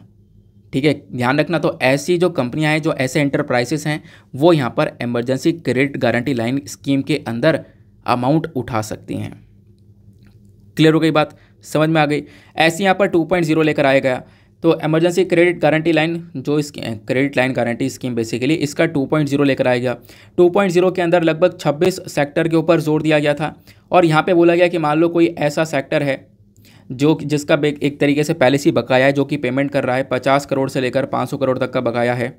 ठीक है, ध्यान रखना, तो ऐसी जो कंपनियाँ हैं, जो ऐसे एंटरप्राइजेस हैं, वो यहाँ पर emergency credit guarantee line scheme के अंदर अमाउंट उठा सकती हैं। क्लियर हो गई बात, समझ में आ गई। ऐसे यहाँ पर 2.0 लेकर आया गया। तो इमरजेंसी क्रेडिट गारंटी लाइन, जो इस credit line guarantee scheme basically, इसका 2.0 लेकर आया गया। 2.0 के अंदर लगभग 26 सेक्टर के ऊपर जोर दिया गया था। और यहाँ पे बोला गया कि मान लो कोई ऐसा सेक्टर है जिसका एक तरीके से पहले से बकाया है, जो कि पेमेंट कर रहा है, 50 करोड़ से लेकर 500 करोड़ तक का बकाया है,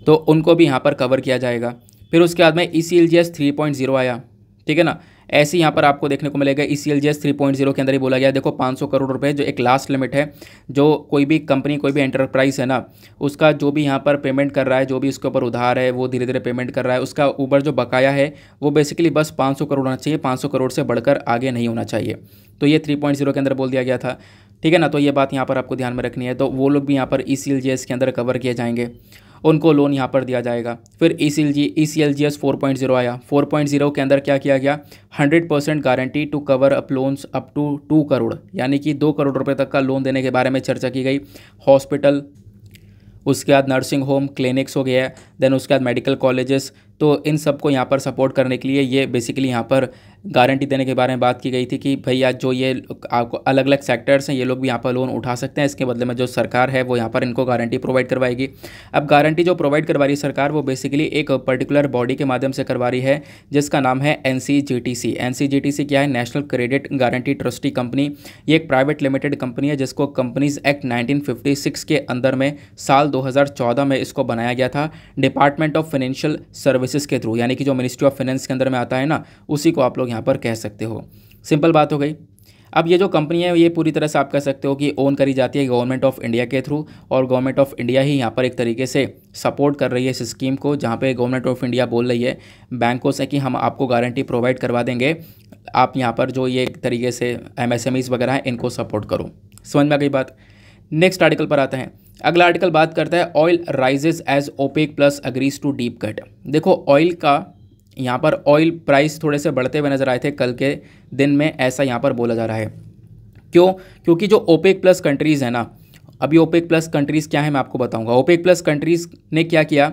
तो उनको भी यहाँ पर कवर किया जाएगा। फिर उसके बाद में ECLGS 3.0 आया। ठीक है ना। ऐसे ही यहाँ पर आपको देखने को मिलेगा ECLGS 3.0 के अंदर ही बोला गया, देखो 500 करोड़ रुपए जो एक लास्ट लिमिट है, जो कोई भी कंपनी कोई भी एंटरप्राइज है ना, उसका जो भी यहाँ पर पेमेंट कर रहा है, जो भी इसके ऊपर उधार है वो धीरे धीरे पेमेंट कर रहा है, उसका ऊपर जो बकाया है वो बेसिकली बस 500 करोड़ होना चाहिए, 500 करोड़ से बढ़कर आगे नहीं होना चाहिए। तो ये 3.0 के अंदर बोल दिया गया था, ठीक है ना। तो ये बात यहाँ पर आपको ध्यान में रखनी है। तो वो लोग भी यहाँ पर ECLGS के अंदर कवर किए जाएंगे, उनको लोन यहाँ पर दिया जाएगा। फिर ECLGS 4.0 आया। 4.0 के अंदर क्या किया गया, 100% guarantee to cover up loans up to 2 crore, यानी कि 2 करोड़ रुपए तक का लोन देने के बारे में चर्चा की गई। हॉस्पिटल, उसके बाद नर्सिंग होम, क्लिनिक्स हो गया, देन उसके बाद मेडिकल कॉलेजेस, तो इन सब को यहाँ पर सपोर्ट करने के लिए ये बेसिकली यहाँ पर गारंटी देने के बारे में बात की गई थी कि भैया जो ये आपको अलग अलग सेक्टर्स हैं ये लोग भी यहाँ पर लोन उठा सकते हैं, इसके बदले में जो सरकार है वो यहाँ पर इनको गारंटी प्रोवाइड करवाएगी। अब गारंटी जो प्रोवाइड करवा रही है सरकार वो बेसिकली एक पर्टिकुलर बॉडी के माध्यम से करवा रही है जिसका नाम है NCGTC। NCGTC क्या है, national credit guarantee trustee company. ये एक प्राइवेट लिमिटेड कंपनी है जिसको कंपनीज एक्ट 1956 के अंदर में साल 2014 में इसको बनाया गया था, डिपार्टमेंट ऑफ फाइनेंशियल सर्विसेज के थ्रू, यानी कि जो मिनिस्ट्री ऑफ फाइनेंस के अंदर में आता है ना, उसी को आप लोग यहाँ पर कह सकते हो। सिंपल बात हो गई। अब ये जो कंपनी है ये पूरी तरह से आप कह सकते हो कि ओन करी जाती है गवर्नमेंट ऑफ इंडिया के थ्रू, और गवर्नमेंट ऑफ इंडिया ही यहाँ पर एक तरीके से सपोर्ट कर रही है इस स्कीम को, जहाँ पे गवर्नमेंट ऑफ इंडिया बोल रही है बैंकों से कि हम आपको गारंटी प्रोवाइड करवा देंगे, आप यहाँ पर जो ये एक तरीके से MSMEs वगैरह हैं इनको सपोर्ट करो। समझ में आ गई बात। नेक्स्ट आर्टिकल पर आते हैं। अगला आर्टिकल बात करता है oil raises as OPEC plus agrees to deep cut. देखो ऑयल का यहाँ पर ऑयल प्राइस थोड़े से बढ़ते हुए नजर आए थे कल के दिन में, ऐसा यहाँ पर बोला जा रहा है। क्यों? क्योंकि जो OPEC प्लस कंट्रीज़ है ना, अभी OPEC प्लस कंट्रीज़ क्या है मैं आपको बताऊंगा। OPEC प्लस कंट्रीज़ ने क्या किया,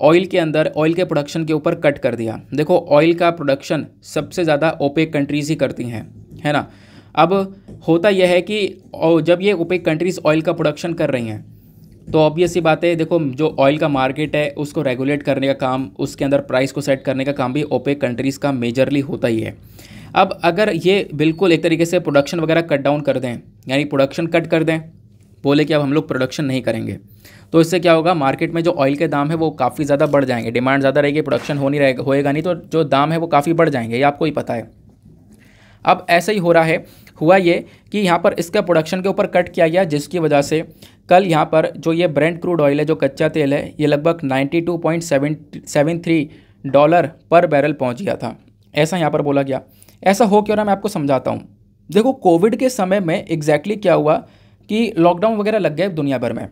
ऑयल के अंदर ऑयल के प्रोडक्शन के ऊपर कट कर दिया। देखो ऑयल का प्रोडक्शन सबसे ज़्यादा OPEC कंट्रीज़ ही करती हैं, है ना। अब होता यह है कि जब ये OPEC कंट्रीज़ ऑयल का प्रोडक्शन कर रही हैं तो ऑब्वियस सी बात है, देखो जो ऑयल का मार्केट है उसको रेगुलेट करने का काम, उसके अंदर प्राइस को सेट करने का काम भी OPEC कंट्रीज़ का मेजरली होता ही है। अब अगर ये बिल्कुल एक तरीके से प्रोडक्शन वगैरह कट डाउन कर दें, यानी प्रोडक्शन कट कर दें, बोले कि अब हम लोग प्रोडक्शन नहीं करेंगे, तो इससे क्या होगा, मार्केट में जो ऑयल के दाम है वो काफ़ी ज़्यादा बढ़ जाएंगे। डिमांड ज़्यादा रहेगी, प्रोडक्शन होएगा नहीं, तो जो दाम है वो काफ़ी बढ़ जाएंगे, ये आपको ही पता है। अब ऐसा ही हो रहा है, हुआ ये कि यहाँ पर इसका प्रोडक्शन के ऊपर कट किया गया, जिसकी वजह से कल यहाँ पर जो ये ब्रेंट क्रूड ऑयल है, जो कच्चा तेल है, ये लगभग $92.73 पर बैरल पहुँच गया था, ऐसा यहाँ पर बोला गया। ऐसा हो क्यों रहा मैं आपको समझाता हूँ। देखो कोविड के समय में एग्जैक्टली क्या हुआ कि लॉकडाउन वगैरह लग गए दुनिया भर में,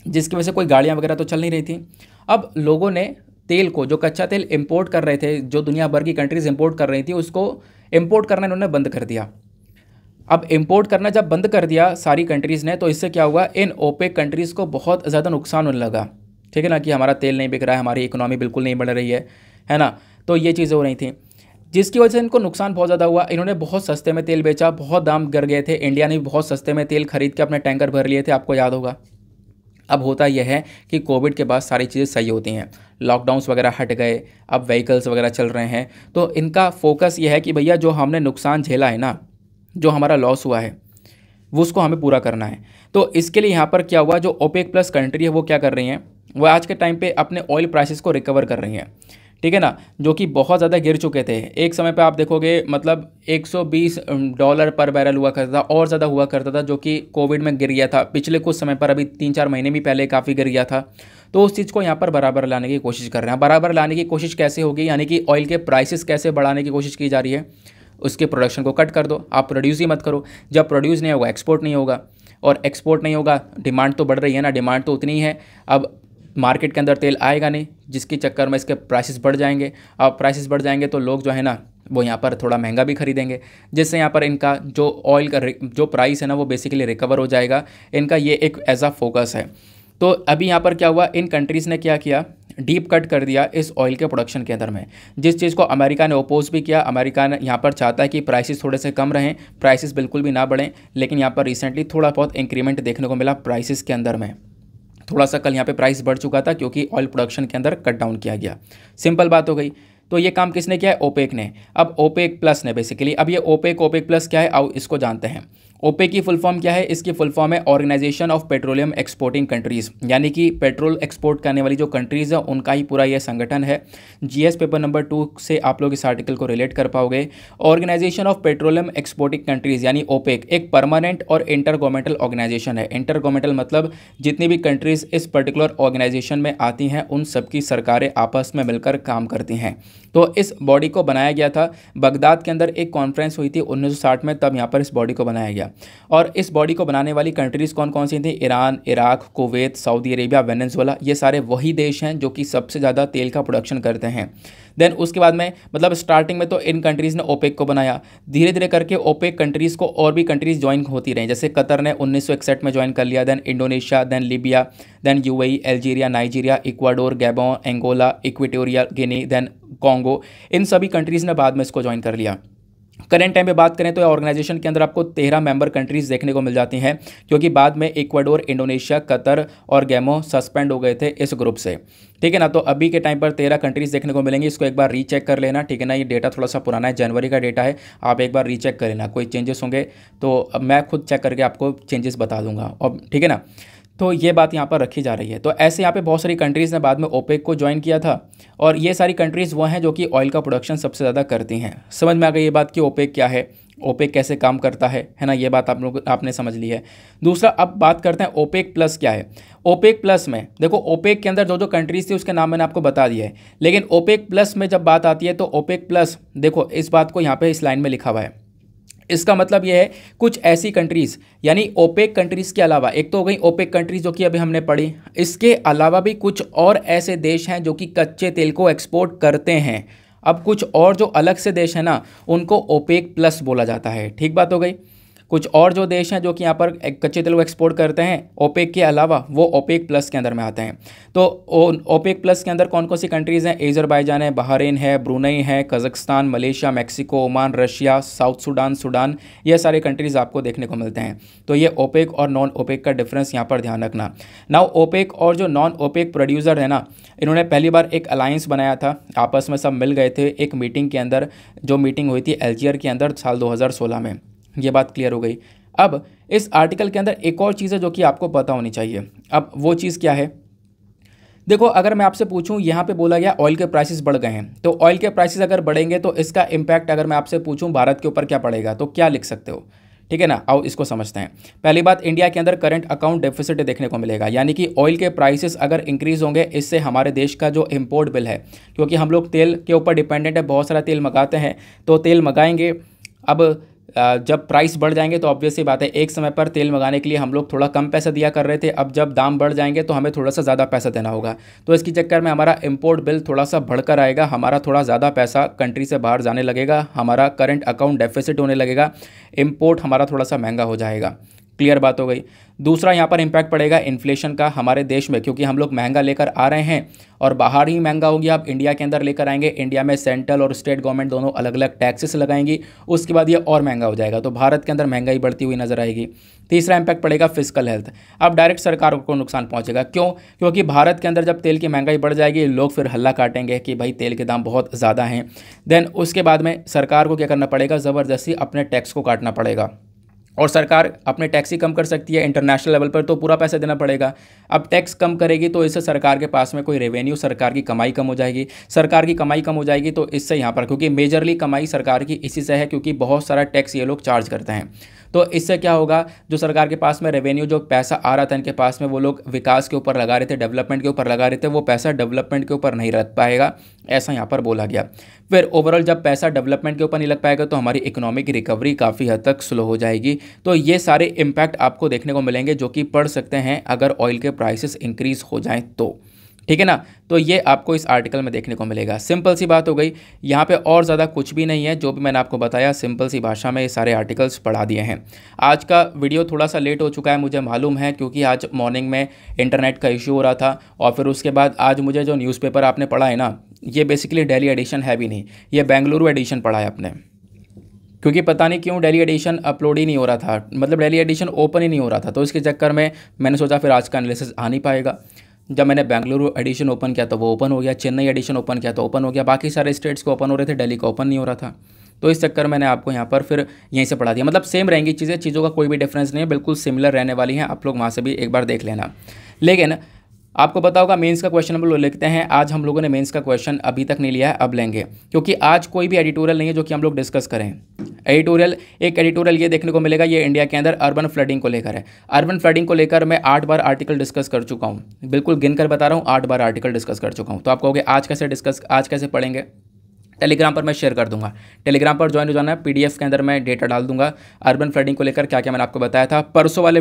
जिसकी वजह से कोई गाड़ियाँ वगैरह तो चल नहीं रही थी। अब लोगों ने तेल को, जो कच्चा तेल इंपोर्ट कर रहे थे, जो दुनिया भर की कंट्रीज़ इंपोर्ट कर रही थी, उसको इंपोर्ट करना इन्होंने बंद कर दिया। अब इंपोर्ट करना जब बंद कर दिया सारी कंट्रीज़ ने, तो इससे क्या हुआ, इन OPEC कंट्रीज़ को बहुत ज़्यादा नुकसान होने लगा, ठीक है ना, कि हमारा तेल नहीं बिक रहा है, हमारी इकोनॉमी बिल्कुल नहीं बढ़ रही है ना। तो ये चीज़ें हो रही थी, जिसकी वजह से इनको नुकसान बहुत ज़्यादा हुआ। इन्होंने बहुत सस्ते में तेल बेचा, बहुत दाम गिर गए थे। इंडिया ने भी बहुत सस्ते में तेल खरीद के अपने टैंकर भर लिए थे, आपको याद होगा। अब होता यह है कि कोविड के बाद सारी चीज़ें सही होती हैं, लॉकडाउन्स वगैरह हट गए, अब व्हीकल्स वगैरह चल रहे हैं, तो इनका फोकस यह है कि भैया जो हमने नुकसान झेला है ना, जो हमारा लॉस हुआ है वो उसको हमें पूरा करना है। तो इसके लिए यहाँ पर क्या हुआ, जो OPEC प्लस कंट्री है वो क्या कर रही हैं, वो आज के टाइम पे अपने ऑयल प्राइसेस को रिकवर कर रही हैं, ठीक है ना, जो कि बहुत ज़्यादा गिर चुके थे। एक समय पे आप देखोगे मतलब $120 पर बैरल हुआ करता था, और ज़्यादा हुआ करता था, जो कि कोविड में गिर गया था पिछले कुछ समय पर, अभी 3-4 महीने भी पहले काफ़ी गिर गया था। तो उस चीज़ को यहाँ पर बराबर लाने की कोशिश कर रहे हैं। बराबर लाने की कोशिश कैसे होगी, यानी कि ऑयल के प्राइसेस कैसे बढ़ाने की कोशिश की जा रही है, उसके प्रोडक्शन को कट कर दो, आप प्रोड्यूस ही मत करो। जब प्रोड्यूस नहीं होगा एक्सपोर्ट नहीं होगा, और एक्सपोर्ट नहीं होगा, डिमांड तो बढ़ रही है ना, डिमांड तो उतनी ही है। अब मार्केट के अंदर तेल आएगा नहीं, जिसके चक्कर में इसके प्राइसेस बढ़ जाएंगे। अब प्राइसेस बढ़ जाएंगे तो लोग जो है ना वो यहाँ पर थोड़ा महंगा भी खरीदेंगे, जिससे यहाँ पर इनका जो ऑयल का जो प्राइस है ना वो बेसिकली रिकवर हो जाएगा। इनका ये एक ऐसा फोकस है। तो अभी यहाँ पर क्या हुआ, इन कंट्रीज़ ने क्या किया, डीप कट कर दिया इस ऑयल के प्रोडक्शन के अंदर में, जिस चीज़ को अमेरिका ने अपोज भी किया। अमेरिका ने यहाँ पर चाहता है कि प्राइसेस थोड़े से कम रहें, प्राइसेस बिल्कुल भी ना बढ़ें, लेकिन यहाँ पर रिसेंटली थोड़ा बहुत इंक्रीमेंट देखने को मिला प्राइसेस के अंदर में। थोड़ा सा कल यहाँ पे प्राइस बढ़ चुका था क्योंकि ऑयल प्रोडक्शन के अंदर कट डाउन किया गया। सिंपल बात हो गई। तो ये काम किसने किया है, OPEC ने। अब OPEC प्लस ने बेसिकली, अब ये OPEC प्लस क्या है, आओ इसको जानते हैं। ओपेक की फुल फॉर्म क्या है? इसकी फुल फॉर्म है organisation of petroleum exporting countries, यानी कि पेट्रोल एक्सपोर्ट करने वाली जो कंट्रीज़ है उनका ही पूरा यह संगठन है। जीएस पेपर नंबर 2 से आप लोग इस आर्टिकल को रिलेट कर पाओगे। Organisation of petroleum exporting countries यानी ओपेक एक परमानेंट और इंटर गवर्नमेंटल ऑर्गेनाइजेशन है। इंटर गवर्नमेंटल मतलब जितनी भी कंट्रीज़ इस पर्टिकुलर ऑर्गेनाइजेशन में आती हैं उन सबकी सरकारें आपस में मिलकर काम करती हैं। तो इस बॉडी को बनाया गया था बगदाद के अंदर, एक कॉन्फ्रेंस हुई थी 1960 में, तब यहाँ पर इस बॉडी को बनाया गया। और इस बॉडी को बनाने वाली कंट्रीज़ कौन कौन सी थी? Iran, Iraq, Kuwait, Saudi Arabia, Venezuela, ये सारे वही देश हैं जो कि सबसे ज़्यादा तेल का प्रोडक्शन करते हैं। देन उसके बाद में मतलब स्टार्टिंग में तो इन कंट्रीज़ ने ओपेक को बनाया, धीरे धीरे करके ओपेक कंट्रीज़ को और भी कंट्रीज़ ज्वाइन होती रहीं। जैसे कतर ने 1961 में ज्वाइन कर लिया, then Indonesia, then Libya, then UAE, Algeria, Nigeria, Ecuador, Gabon, Angola, Equatorial Guinea, then Congo, इन सभी कंट्रीज़ ने बाद में इसको ज्वाइन कर लिया। करेंट टाइम पे बात करें तो ऑर्गेनाइजेशन के अंदर आपको 13 मेंबर कंट्रीज़ देखने को मिल जाती हैं, क्योंकि बाद में इक्वाडोर, इंडोनेशिया, कतर और गैमो सस्पेंड हो गए थे इस ग्रुप से। ठीक है ना, तो अभी के टाइम पर 13 कंट्रीज़ देखने को मिलेंगी। इसको एक बार रीचेक कर लेना, ठीक है ना। ये डेटा थोड़ा सा पुराना है, जनवरी का डेटा है, आप एक बार रीचेक कर लेना। कोई चेंजेस होंगे तो अब मैं खुद चेक करके आपको चेंजेस बता दूंगा, और ठीक है ना। तो ये बात यहाँ पर रखी जा रही है। तो ऐसे यहाँ पे बहुत सारी कंट्रीज़ ने बाद में ओपेक को ज्वाइन किया था, और ये सारी कंट्रीज़ वो हैं जो कि ऑयल का प्रोडक्शन सबसे ज़्यादा करती हैं। समझ में आ गई ये बात कि ओपेक क्या है, ओपेक कैसे काम करता है ना। ये बात आप लोग आपने समझ ली है। दूसरा अब बात करते हैं ओपेक प्लस क्या है। ओपेक प्लस में देखो, ओपेक के अंदर जो जो कंट्रीज़ थी उसके नाम मैंने आपको बता दिया है, लेकिन ओपेक प्लस में जब बात आती है तो ओपेक प्लस देखो इस बात को यहाँ पर इस लाइन में लिखा हुआ है। इसका मतलब यह है कुछ ऐसी कंट्रीज़, यानी ओपेक कंट्रीज़ के अलावा, एक तो हो गई ओपेक कंट्रीज़ जो कि अभी हमने पढ़ी, इसके अलावा भी कुछ और ऐसे देश हैं जो कि कच्चे तेल को एक्सपोर्ट करते हैं। अब कुछ और जो अलग से देश हैं ना, उनको ओपेक प्लस बोला जाता है। ठीक बात हो गई। कुछ और जो देश हैं जो कि यहाँ पर कच्चे तेल को एक्सपोर्ट करते हैं ओपेक के अलावा, वो ओपेक प्लस के अंदर में आते हैं। तो ओपेक प्लस के अंदर कौन कौन सी कंट्रीज़ हैं? अज़रबैजान है, बहरीन है, ब्रुनई है, Kazakhstan, Malaysia, Mexico, Oman, Russia, south Sudan, ये सारे कंट्रीज़ आपको देखने को मिलते हैं। तो ये ओपेक और नॉन ओपेक का डिफरेंस यहाँ पर ध्यान रखना। नाउ ओपेक और जो नॉन ओपेक प्रोड्यूसर है ना, इन्होंने पहली बार एक अलायंस बनाया था, आपस में सब मिल गए थे एक मीटिंग के अंदर, जो मीटिंग हुई थी अल्जीयर के अंदर साल 2016 में। ये बात क्लियर हो गई। अब इस आर्टिकल के अंदर एक और चीज़ है जो कि आपको पता होनी चाहिए। अब वो चीज़ क्या है? देखो, अगर मैं आपसे पूछूं, यहाँ पे बोला गया ऑयल के प्राइसेस बढ़ गए हैं, तो ऑयल के प्राइसेस अगर बढ़ेंगे तो इसका इम्पैक्ट अगर मैं आपसे पूछूं भारत के ऊपर क्या पड़ेगा, तो क्या लिख सकते हो? ठीक है ना, आओ इसको समझते हैं। पहली बात, इंडिया के अंदर करंट अकाउंट डेफिसिट देखने को मिलेगा, यानी कि ऑयल के प्राइसेस अगर इंक्रीज़ होंगे, इससे हमारे देश का जो इंपोर्ट बिल है, क्योंकि हम लोग तेल के ऊपर डिपेंडेंट है, बहुत सारा तेल मंगाते हैं, तो तेल मंगाएंगे। अब जब प्राइस बढ़ जाएंगे तो ऑब्वियस सी बात है, एक समय पर तेल मंगाने के लिए हम लोग थोड़ा कम पैसा दिया कर रहे थे, अब जब दाम बढ़ जाएंगे तो हमें थोड़ा सा ज़्यादा पैसा देना होगा। तो इसके चक्कर में हमारा इंपोर्ट बिल थोड़ा सा बढ़कर आएगा, हमारा थोड़ा ज़्यादा पैसा कंट्री से बाहर जाने लगेगा, हमारा करंट अकाउंट डेफिसिट होने लगेगा, इंपोर्ट हमारा थोड़ा सा महंगा हो जाएगा। क्लियर बात हो गई। दूसरा यहाँ पर इम्पैक्ट पड़ेगा इन्फ्लेशन का हमारे देश में, क्योंकि हम लोग महंगा लेकर आ रहे हैं और बाहर ही महंगा हो गया, अब इंडिया के अंदर लेकर आएंगे, इंडिया में सेंट्रल और स्टेट गवर्नमेंट दोनों अलग अलग टैक्सेस लगाएंगी, उसके बाद ये और महंगा हो जाएगा, तो भारत के अंदर महंगाई बढ़ती हुई नजर आएगी। तीसरा इम्पैक्ट पड़ेगा फिजिकल हेल्थ। अब डायरेक्ट सरकार को नुकसान पहुंचेगा, क्यों? क्योंकि भारत के अंदर जब तेल की महंगाई बढ़ जाएगी, लोग फिर हल्ला काटेंगे कि भाई तेल के दाम बहुत ज़्यादा हैं। देन उसके बाद में सरकार को क्या करना पड़ेगा? ज़बरदस्ती अपने टैक्स को काटना पड़ेगा, और सरकार अपने टैक्स ही कम कर सकती है, इंटरनेशनल लेवल पर तो पूरा पैसा देना पड़ेगा। अब टैक्स कम करेगी तो इससे सरकार के पास में कोई रेवेन्यू, सरकार की कमाई कम हो जाएगी, सरकार की कमाई कम हो जाएगी तो इससे यहाँ पर, क्योंकि मेजरली कमाई सरकार की इसी से है, क्योंकि बहुत सारा टैक्स ये लोग चार्ज करते हैं, तो इससे क्या होगा? जो सरकार के पास में रेवेन्यू, जो पैसा आ रहा था इनके पास में, वो लोग विकास के ऊपर लगा रहे थे, डेवलपमेंट के ऊपर लगा रहे थे, वो पैसा डेवलपमेंट के ऊपर नहीं रख पाएगा, ऐसा यहाँ पर बोला गया। फिर ओवरऑल जब पैसा डेवलपमेंट के ऊपर नहीं लग पाएगा तो हमारी इकोनॉमिक रिकवरी काफ़ी हद तक स्लो हो जाएगी। तो ये सारे इम्पैक्ट आपको देखने को मिलेंगे जो कि पड़ सकते हैं अगर ऑयल के प्राइसेस इंक्रीज़ हो जाएं तो, ठीक है ना। तो ये आपको इस आर्टिकल में देखने को मिलेगा। सिंपल सी बात हो गई, यहाँ पे और ज़्यादा कुछ भी नहीं है, जो भी मैंने आपको बताया सिंपल सी भाषा में ये सारे आर्टिकल्स पढ़ा दिए हैं। आज का वीडियो थोड़ा सा लेट हो चुका है, मुझे मालूम है, क्योंकि आज मॉर्निंग में इंटरनेट का इशू हो रहा था, और फिर उसके बाद आज मुझे जो न्यूज़पेपर आपने पढ़ा है ना, ये बेसिकली दिल्ली एडिशन है भी नहीं, ये बेंगलुरु एडिशन पढ़ा है आपने, क्योंकि पता नहीं क्यों दिल्ली एडिशन अपलोड ही नहीं हो रहा था, मतलब दिल्ली एडिशन ओपन ही नहीं हो रहा था, तो इसके चक्कर में मैंने सोचा फिर आज का एनालिसिस आ नहीं पाएगा। जब मैंने बेंगलुरु एडिशन ओपन किया तो वो ओपन हो गया, चेन्नई एडिशन ओपन किया तो ओपन हो गया, बाकी सारे स्टेट्स को ओपन हो रहे थे, दिल्ली को ओपन नहीं हो रहा था। तो इस चक्कर में मैंने आपको यहाँ पर फिर यहीं से पढ़ा दिया। मतलब सेम रहेंगी चीज़ें, चीज़ों का कोई भी डिफरेंस नहीं है, बिल्कुल सिमिलर रहने वाली हैं। आप लोग वहाँ से भी एक बार देख लेना। लेकिन आपको पता होगा मेंस का क्वेश्चन हम लोग लिखते हैं। आज हम लोगों ने मेंस का क्वेश्चन अभी तक नहीं लिया है, अब लेंगे, क्योंकि आज कोई भी एडिटोरियल नहीं है जो कि हम लोग डिस्कस करें। एक एडिटोरियल ये देखने को मिलेगा, ये इंडिया के अंदर अर्बन फ्लडिंग को लेकर है। अर्बन फ्लडिंग को लेकर मैं 8 बार आर्टिकल डिस्कस कर चुका हूँ, बिल्कुल गिनकर बता रहा हूँ, 8 बार आर्टिकल डिस्कस कर चुका हूँ। तो आप कहोगे आज कैसे पढ़ेंगे? टेलीग्राम पर मैं शेयर कर दूंगा, टेलीग्राम पर ज्वाइन हो जाना है। पीडीएफ के अंदर मैं डेटा डाल दूंगा अर्बन फ्लडिंग को लेकर क्या क्या मैंने आपको बताया था। परसों वाले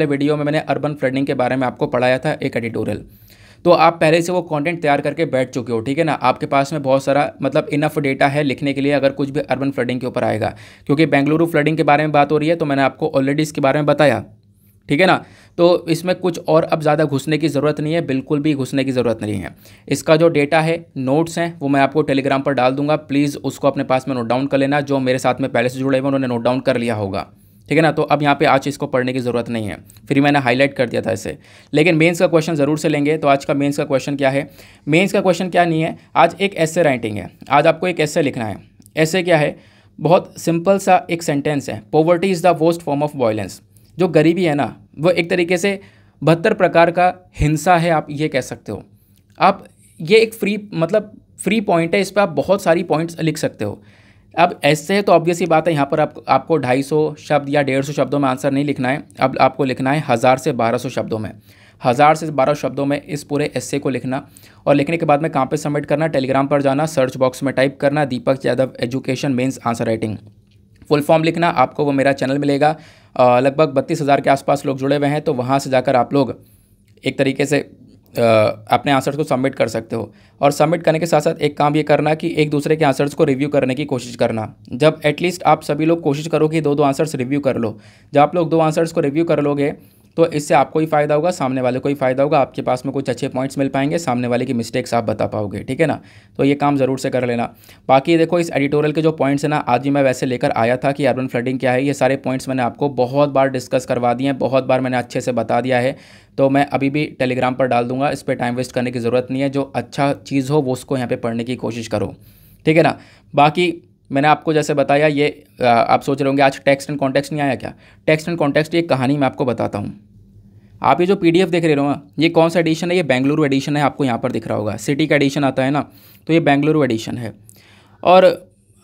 वीडियो में मैंने अर्बन फ्लडिंग के बारे में आपको पढ़ाया था एक एडिटोरियल। तो आप पहले से वो कंटेंट तैयार करके बैठ चुके हो, ठीक है ना। आपके पास में बहुत सारा मतलब इनफ डेटा है लिखने के लिए अगर कुछ भी अर्बन फ्लडिंग के ऊपर आएगा, क्योंकि बेंगलुरु फ्लडिंग के बारे में बात हो रही है तो मैंने आपको ऑलरेडी इसके बारे में बताया, ठीक है ना। तो इसमें कुछ और अब ज़्यादा घुसने की ज़रूरत नहीं है, बिल्कुल भी घुसने की ज़रूरत नहीं है। इसका जो डेटा है, नोट्स हैं, वो मैं आपको टेलीग्राम पर डाल दूंगा, प्लीज़ उसको अपने पास में नोट डाउन कर लेना। जो मेरे साथ में पहले से जुड़े हुए उन्होंने नोट डाउन कर लिया होगा, ठीक है ना। तो अब यहाँ पे आज इसको पढ़ने की ज़रूरत नहीं है, फिर मैंने हाईलाइट कर दिया था इसे। लेकिन मेंस का क्वेश्चन ज़रूर से लेंगे। तो आज का मेंस का क्वेश्चन क्या है? मेंस का क्वेश्चन क्या नहीं है, आज एक एसे राइटिंग है। आज आपको एक एसे लिखना है। एसे क्या है? बहुत सिंपल सा एक सेंटेंस है, poverty is the worst form of violence. जो गरीबी है ना, वो एक तरीके से 72 प्रकार का हिंसा है, आप ये कह सकते हो। आप ये एक फ्री पॉइंट है, इस पर आप बहुत सारी पॉइंट्स लिख सकते हो। अब ऐसे है तो ऑब्वियस ही बात है, यहाँ पर आपको 250 शब्द या 150 शब्दों में आंसर नहीं लिखना है। अब आपको लिखना है 1000 से 1200 शब्दों में। 1000 से 1200 शब्दों में इस पूरे एस्से को लिखना, और लिखने के बाद में कहाँ पे सबमिट करना? टेलीग्राम पर जाना, सर्च बॉक्स में टाइप करना Deepak Yadav education mains answer writing, full form लिखना। आपको वो मेरा चैनल मिलेगा, लगभग 32,000 के आसपास लोग जुड़े हुए हैं। तो वहाँ से जाकर आप लोग एक तरीके से अपने आंसर्स को सबमिट कर सकते हो। और सबमिट करने के साथ साथ एक काम ये करना कि एक दूसरे के आंसर्स को रिव्यू करने की कोशिश करना। जब एटलीस्ट आप सभी लोग कोशिश करो कि 2-2 आंसर्स रिव्यू कर लो। जब आप लोग 2 आंसर्स को रिव्यू कर लोगे तो इससे आपको ही फ़ायदा होगा, सामने वाले को ही फ़ायदा होगा। आपके पास में कुछ अच्छे पॉइंट्स मिल पाएंगे, सामने वाले की मिस्टेक्स आप बता पाओगे, ठीक है ना। तो ये काम ज़रूर से कर लेना। बाकी देखो इस एडिटोरियल के जो पॉइंट्स हैं ना, आज ही मैं वैसे लेकर आया था कि अर्बन फ्लडिंग क्या है। ये सारे पॉइंट्स मैंने आपको बहुत बार डिस्कस करवा दिए हैं, बहुत बार मैंने अच्छे से बता दिया है। तो मैं अभी भी टेलीग्राम पर डाल दूंगा, इस पर टाइम वेस्ट करने की ज़रूरत नहीं है। जो अच्छा चीज़ हो वो उसको यहाँ पर पढ़ने की कोशिश करो, ठीक है ना। बाकी मैंने आपको जैसे बताया, ये आप सोच रहे होंगे आज टेक्स्ट एंड कॉन्टेक्स्ट नहीं आया क्या? टेक्स्ट एंड कॉन्टेक्स्ट ये कहानी मैं आपको बताता हूँ। आप ये जो पीडीएफ देख रहे हो ना, ये कौन सा एडिशन है? ये बेंगलुरु एडिशन है, आपको यहाँ पर दिख रहा होगा। सिटी का एडिशन आता है ना, तो ये बेंगलुरु एडिशन है। और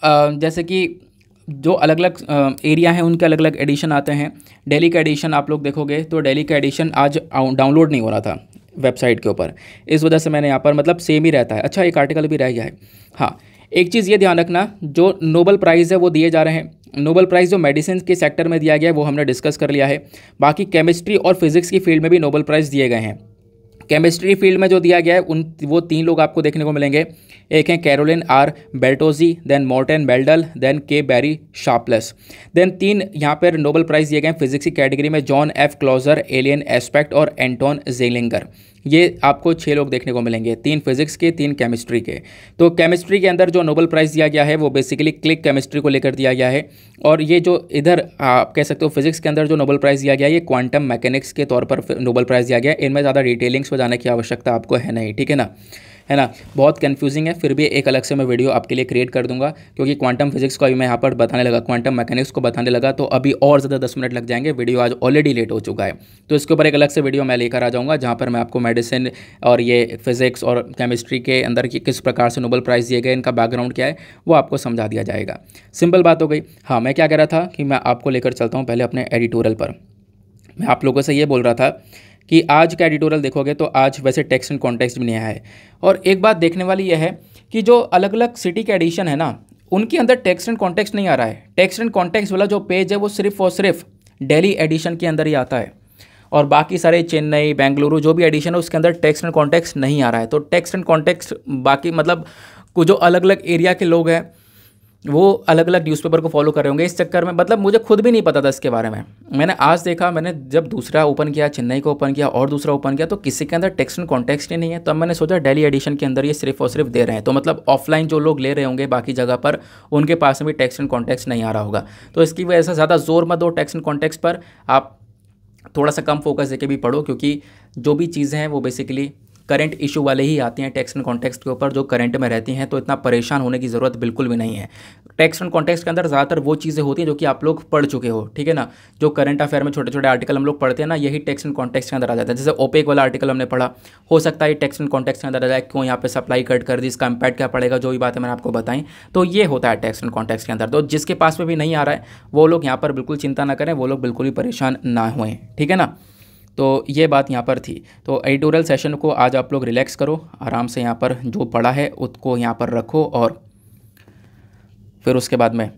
जैसे कि जो अलग अलग एरिया हैं उनके अलग अलग एडिशन आते हैं। दिल्ली का एडिशन आप लोग देखोगे तो दिल्ली का एडिशन आज डाउनलोड नहीं हो रहा था वेबसाइट के ऊपर, इस वजह से मैंने यहाँ पर मतलब सेम ही रहता है। अच्छा, एक आर्टिकल भी रह गया है। हाँ, एक चीज़ ये ध्यान रखना, जो नोबेल प्राइज़ है वो दिए जा रहे हैं। नोबेल प्राइज़ जो मेडिसिन के सेक्टर में दिया गया है वो हमने डिस्कस कर लिया है। बाकी केमिस्ट्री और फिजिक्स की फील्ड में भी नोबेल प्राइज़ दिए गए हैं। केमिस्ट्री फील्ड में जो दिया गया है वो 3 लोग आपको देखने को मिलेंगे। एक हैं Carolyn R Bertozzi, then Morten Meldal, then K Barry Sharpless. Then 3 यहाँ पर नोबेल प्राइज़ दिए गए हैं फिजिक्स की कैटेगरी में, John F Clauser, Alain Aspect और एंटोन जेलिंगर। ये आपको 6 लोग देखने को मिलेंगे, 3 फिजिक्स के, 3 केमिस्ट्री के। तो केमिस्ट्री के अंदर जो नोबेल प्राइज़ दिया गया है वो बेसिकली क्लिक केमिस्ट्री को लेकर दिया गया है। और ये जो इधर आप कह सकते हो फिजिक्स के अंदर जो नोबेल प्राइज़ दिया गया है, ये क्वांटम मैकेनिक्स के तौर पर नोबेल प्राइज़ दिया गया है। इनमें ज़्यादा डिटेलिंग्स में जाने की आवश्यकता आपको है नहीं, ठीक है ना। बहुत कन्फ्यूजिंग है, फिर भी एक अलग से मैं वीडियो आपके लिए क्रिएट कर दूंगा, क्योंकि क्वांटम फिजिक्स को अभी मैं यहाँ पर बताने लगा, क्वांटम मैकेनिक्स को बताने लगा तो अभी और ज़्यादा 10 मिनट लग जाएंगे। वीडियो आज ऑलरेडी लेट हो चुका है, तो इसके ऊपर एक अलग से वीडियो मैं लेकर आ जाऊँगा, जहाँ पर मैं आपको मेडिसिन और ये फिजिक्स और केमिस्ट्री के अंदर किस प्रकार से नोबेल प्राइज़ दिए गए, इनका बैकग्राउंड क्या है, वो आपको समझा दिया जाएगा। सिंपल बात हो गई। हाँ, मैं क्या कह रहा था कि मैं आपको लेकर चलता हूँ पहले अपने एडिटोरियल पर। मैं आप लोगों से ये बोल रहा था कि आज का एडिटोरियल देखोगे तो आज वैसे टेक्स्ट एंड कॉन्टेक्स्ट भी नहीं आया है। और एक बात देखने वाली यह है कि जो अलग अलग सिटी के एडिशन है ना, उनके अंदर टेक्स्ट एंड कॉन्टेक्स्ट नहीं आ रहा है। टेक्स्ट एंड कॉन्टेक्स्ट वाला जो पेज है वो सिर्फ और सिर्फ दिल्ली एडिशन के अंदर ही आता है, और बाकी सारे चेन्नई, बेंगलुरु जो भी एडिशन है उसके अंदर टेक्स्ट एंड कॉन्टेक्स्ट नहीं आ रहा है। तो टेक्स्ट एंड कॉन्टेक्स्ट बाकी मतलब कुछ जो अलग अलग एरिया के लोग हैं वो अलग अलग न्यूज़पेपर को फॉलो कर रहे होंगे। इस चक्कर में मतलब मुझे खुद भी नहीं पता था इसके बारे में। मैंने आज देखा, मैंने जब दूसरा ओपन किया, चेन्नई को ओपन किया और दूसरा ओपन किया, तो किसी के अंदर टेक्स्ट एंड कॉन्टेक्स्ट ही नहीं है। तो अब मैंने सोचा दिल्ली एडिशन के अंदर ये सिर्फ और सिर्फ दे रहे हैं, तो मतलब ऑफलाइन जो लोग ले रहे होंगे बाकी जगह पर, उनके पास में भी टेक्स्ट एंड कॉन्टेक्स्ट नहीं आ रहा होगा। तो इसकी वजह से ज़्यादा जोर मत दो टेक्स्ट एंड कॉन्टेक्स्ट पर, आप थोड़ा सा कम फोकस देके भी पढ़ो, क्योंकि जो भी चीज़ें हैं वो बेसिकली करंट इशू वाले ही आती हैं टेक्स्ट एंड कॉन्टेक्स्ट के ऊपर, जो करंट में रहती हैं। तो इतना परेशान होने की ज़रूरत बिल्कुल भी नहीं है। टेक्स्ट एंड कॉन्टेक्स्ट के अंदर ज़्यादातर वो चीज़ें होती हैं जो कि आप लोग पढ़ चुके हो, ठीक है ना। जो करंट अफेयर में छोटे छोटे आर्टिकल हम लोग पढ़ते हैं ना, यही टेक्स्ट एंड कॉन्टेक्स्ट के अंदर आ जाता है। जैसे ओपेक वाला आर्टिकल हमने पढ़ा, हो सकता है टेक्स्ट एंड कॉन्टेक्स्ट के अंदर आ जाए, क्यों यहाँ पे सप्लाई कट कर दी, इसका इम्पैक्ट क्या पड़ेगा, जो भी बातें मैंने आपको बताई, तो ये होता है टेक्स्ट एंड कॉन्टेक्स्ट के अंदर। तो जिसके पास में भी नहीं आ रहा है वो लोग यहाँ पर बिल्कुल चिंता ना करें, वो लोग बिल्कुल भी परेशान ना हुए, ठीक है ना। तो ये बात यहाँ पर थी। तो एडिटोरियल सेशन को आज आप लोग रिलैक्स करो, आराम से यहाँ पर जो पढ़ा है उसको यहाँ पर रखो, और फिर उसके बाद में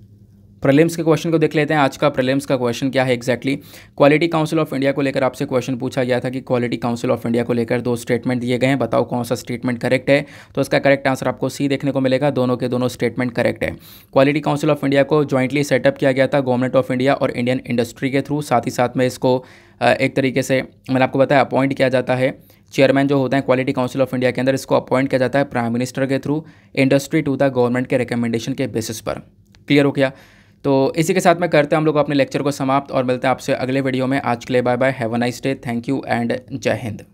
प्रीलिम्स के क्वेश्चन को देख लेते हैं। आज का प्रीलिम्स का क्वेश्चन क्या है exactly. Quality Council of India को लेकर आपसे क्वेश्चन पूछा गया था कि क्वालिटी काउंसिल ऑफ इंडिया को लेकर 2 स्टेटमेंट दिए गए हैं, बताओ कौन सा स्टेटमेंट करेक्ट है। तो इसका करेक्ट आंसर आपको सी देखने को मिलेगा, दोनों के दोनों स्टेटमेंट करेक्ट है। क्वालिटी काउंसिल ऑफ इंडिया को ज्वाइंटली सेटअप किया गया था गवर्नमेंट ऑफ इंडिया और इंडियन इंडस्ट्री के थ्रू, साथ ही साथ में इसको एक तरीके से मैंने आपको बताया अपॉइंट किया जाता है। चेयरमैन जो होते हैं क्वालिटी काउंसिल ऑफ इंडिया के अंदर, इसको अपॉइंट किया जाता है प्राइम मिनिस्टर के through, industry to the government के रिकमेंडेशन के बेसिस पर। क्लियर हो गया। तो इसी के साथ में करते हैं हम लोग अपने लेक्चर को समाप्त और मिलते हैं आपसे अगले वीडियो में। आज के लिए bye bye, have a nice day, thank you and जय हिंद।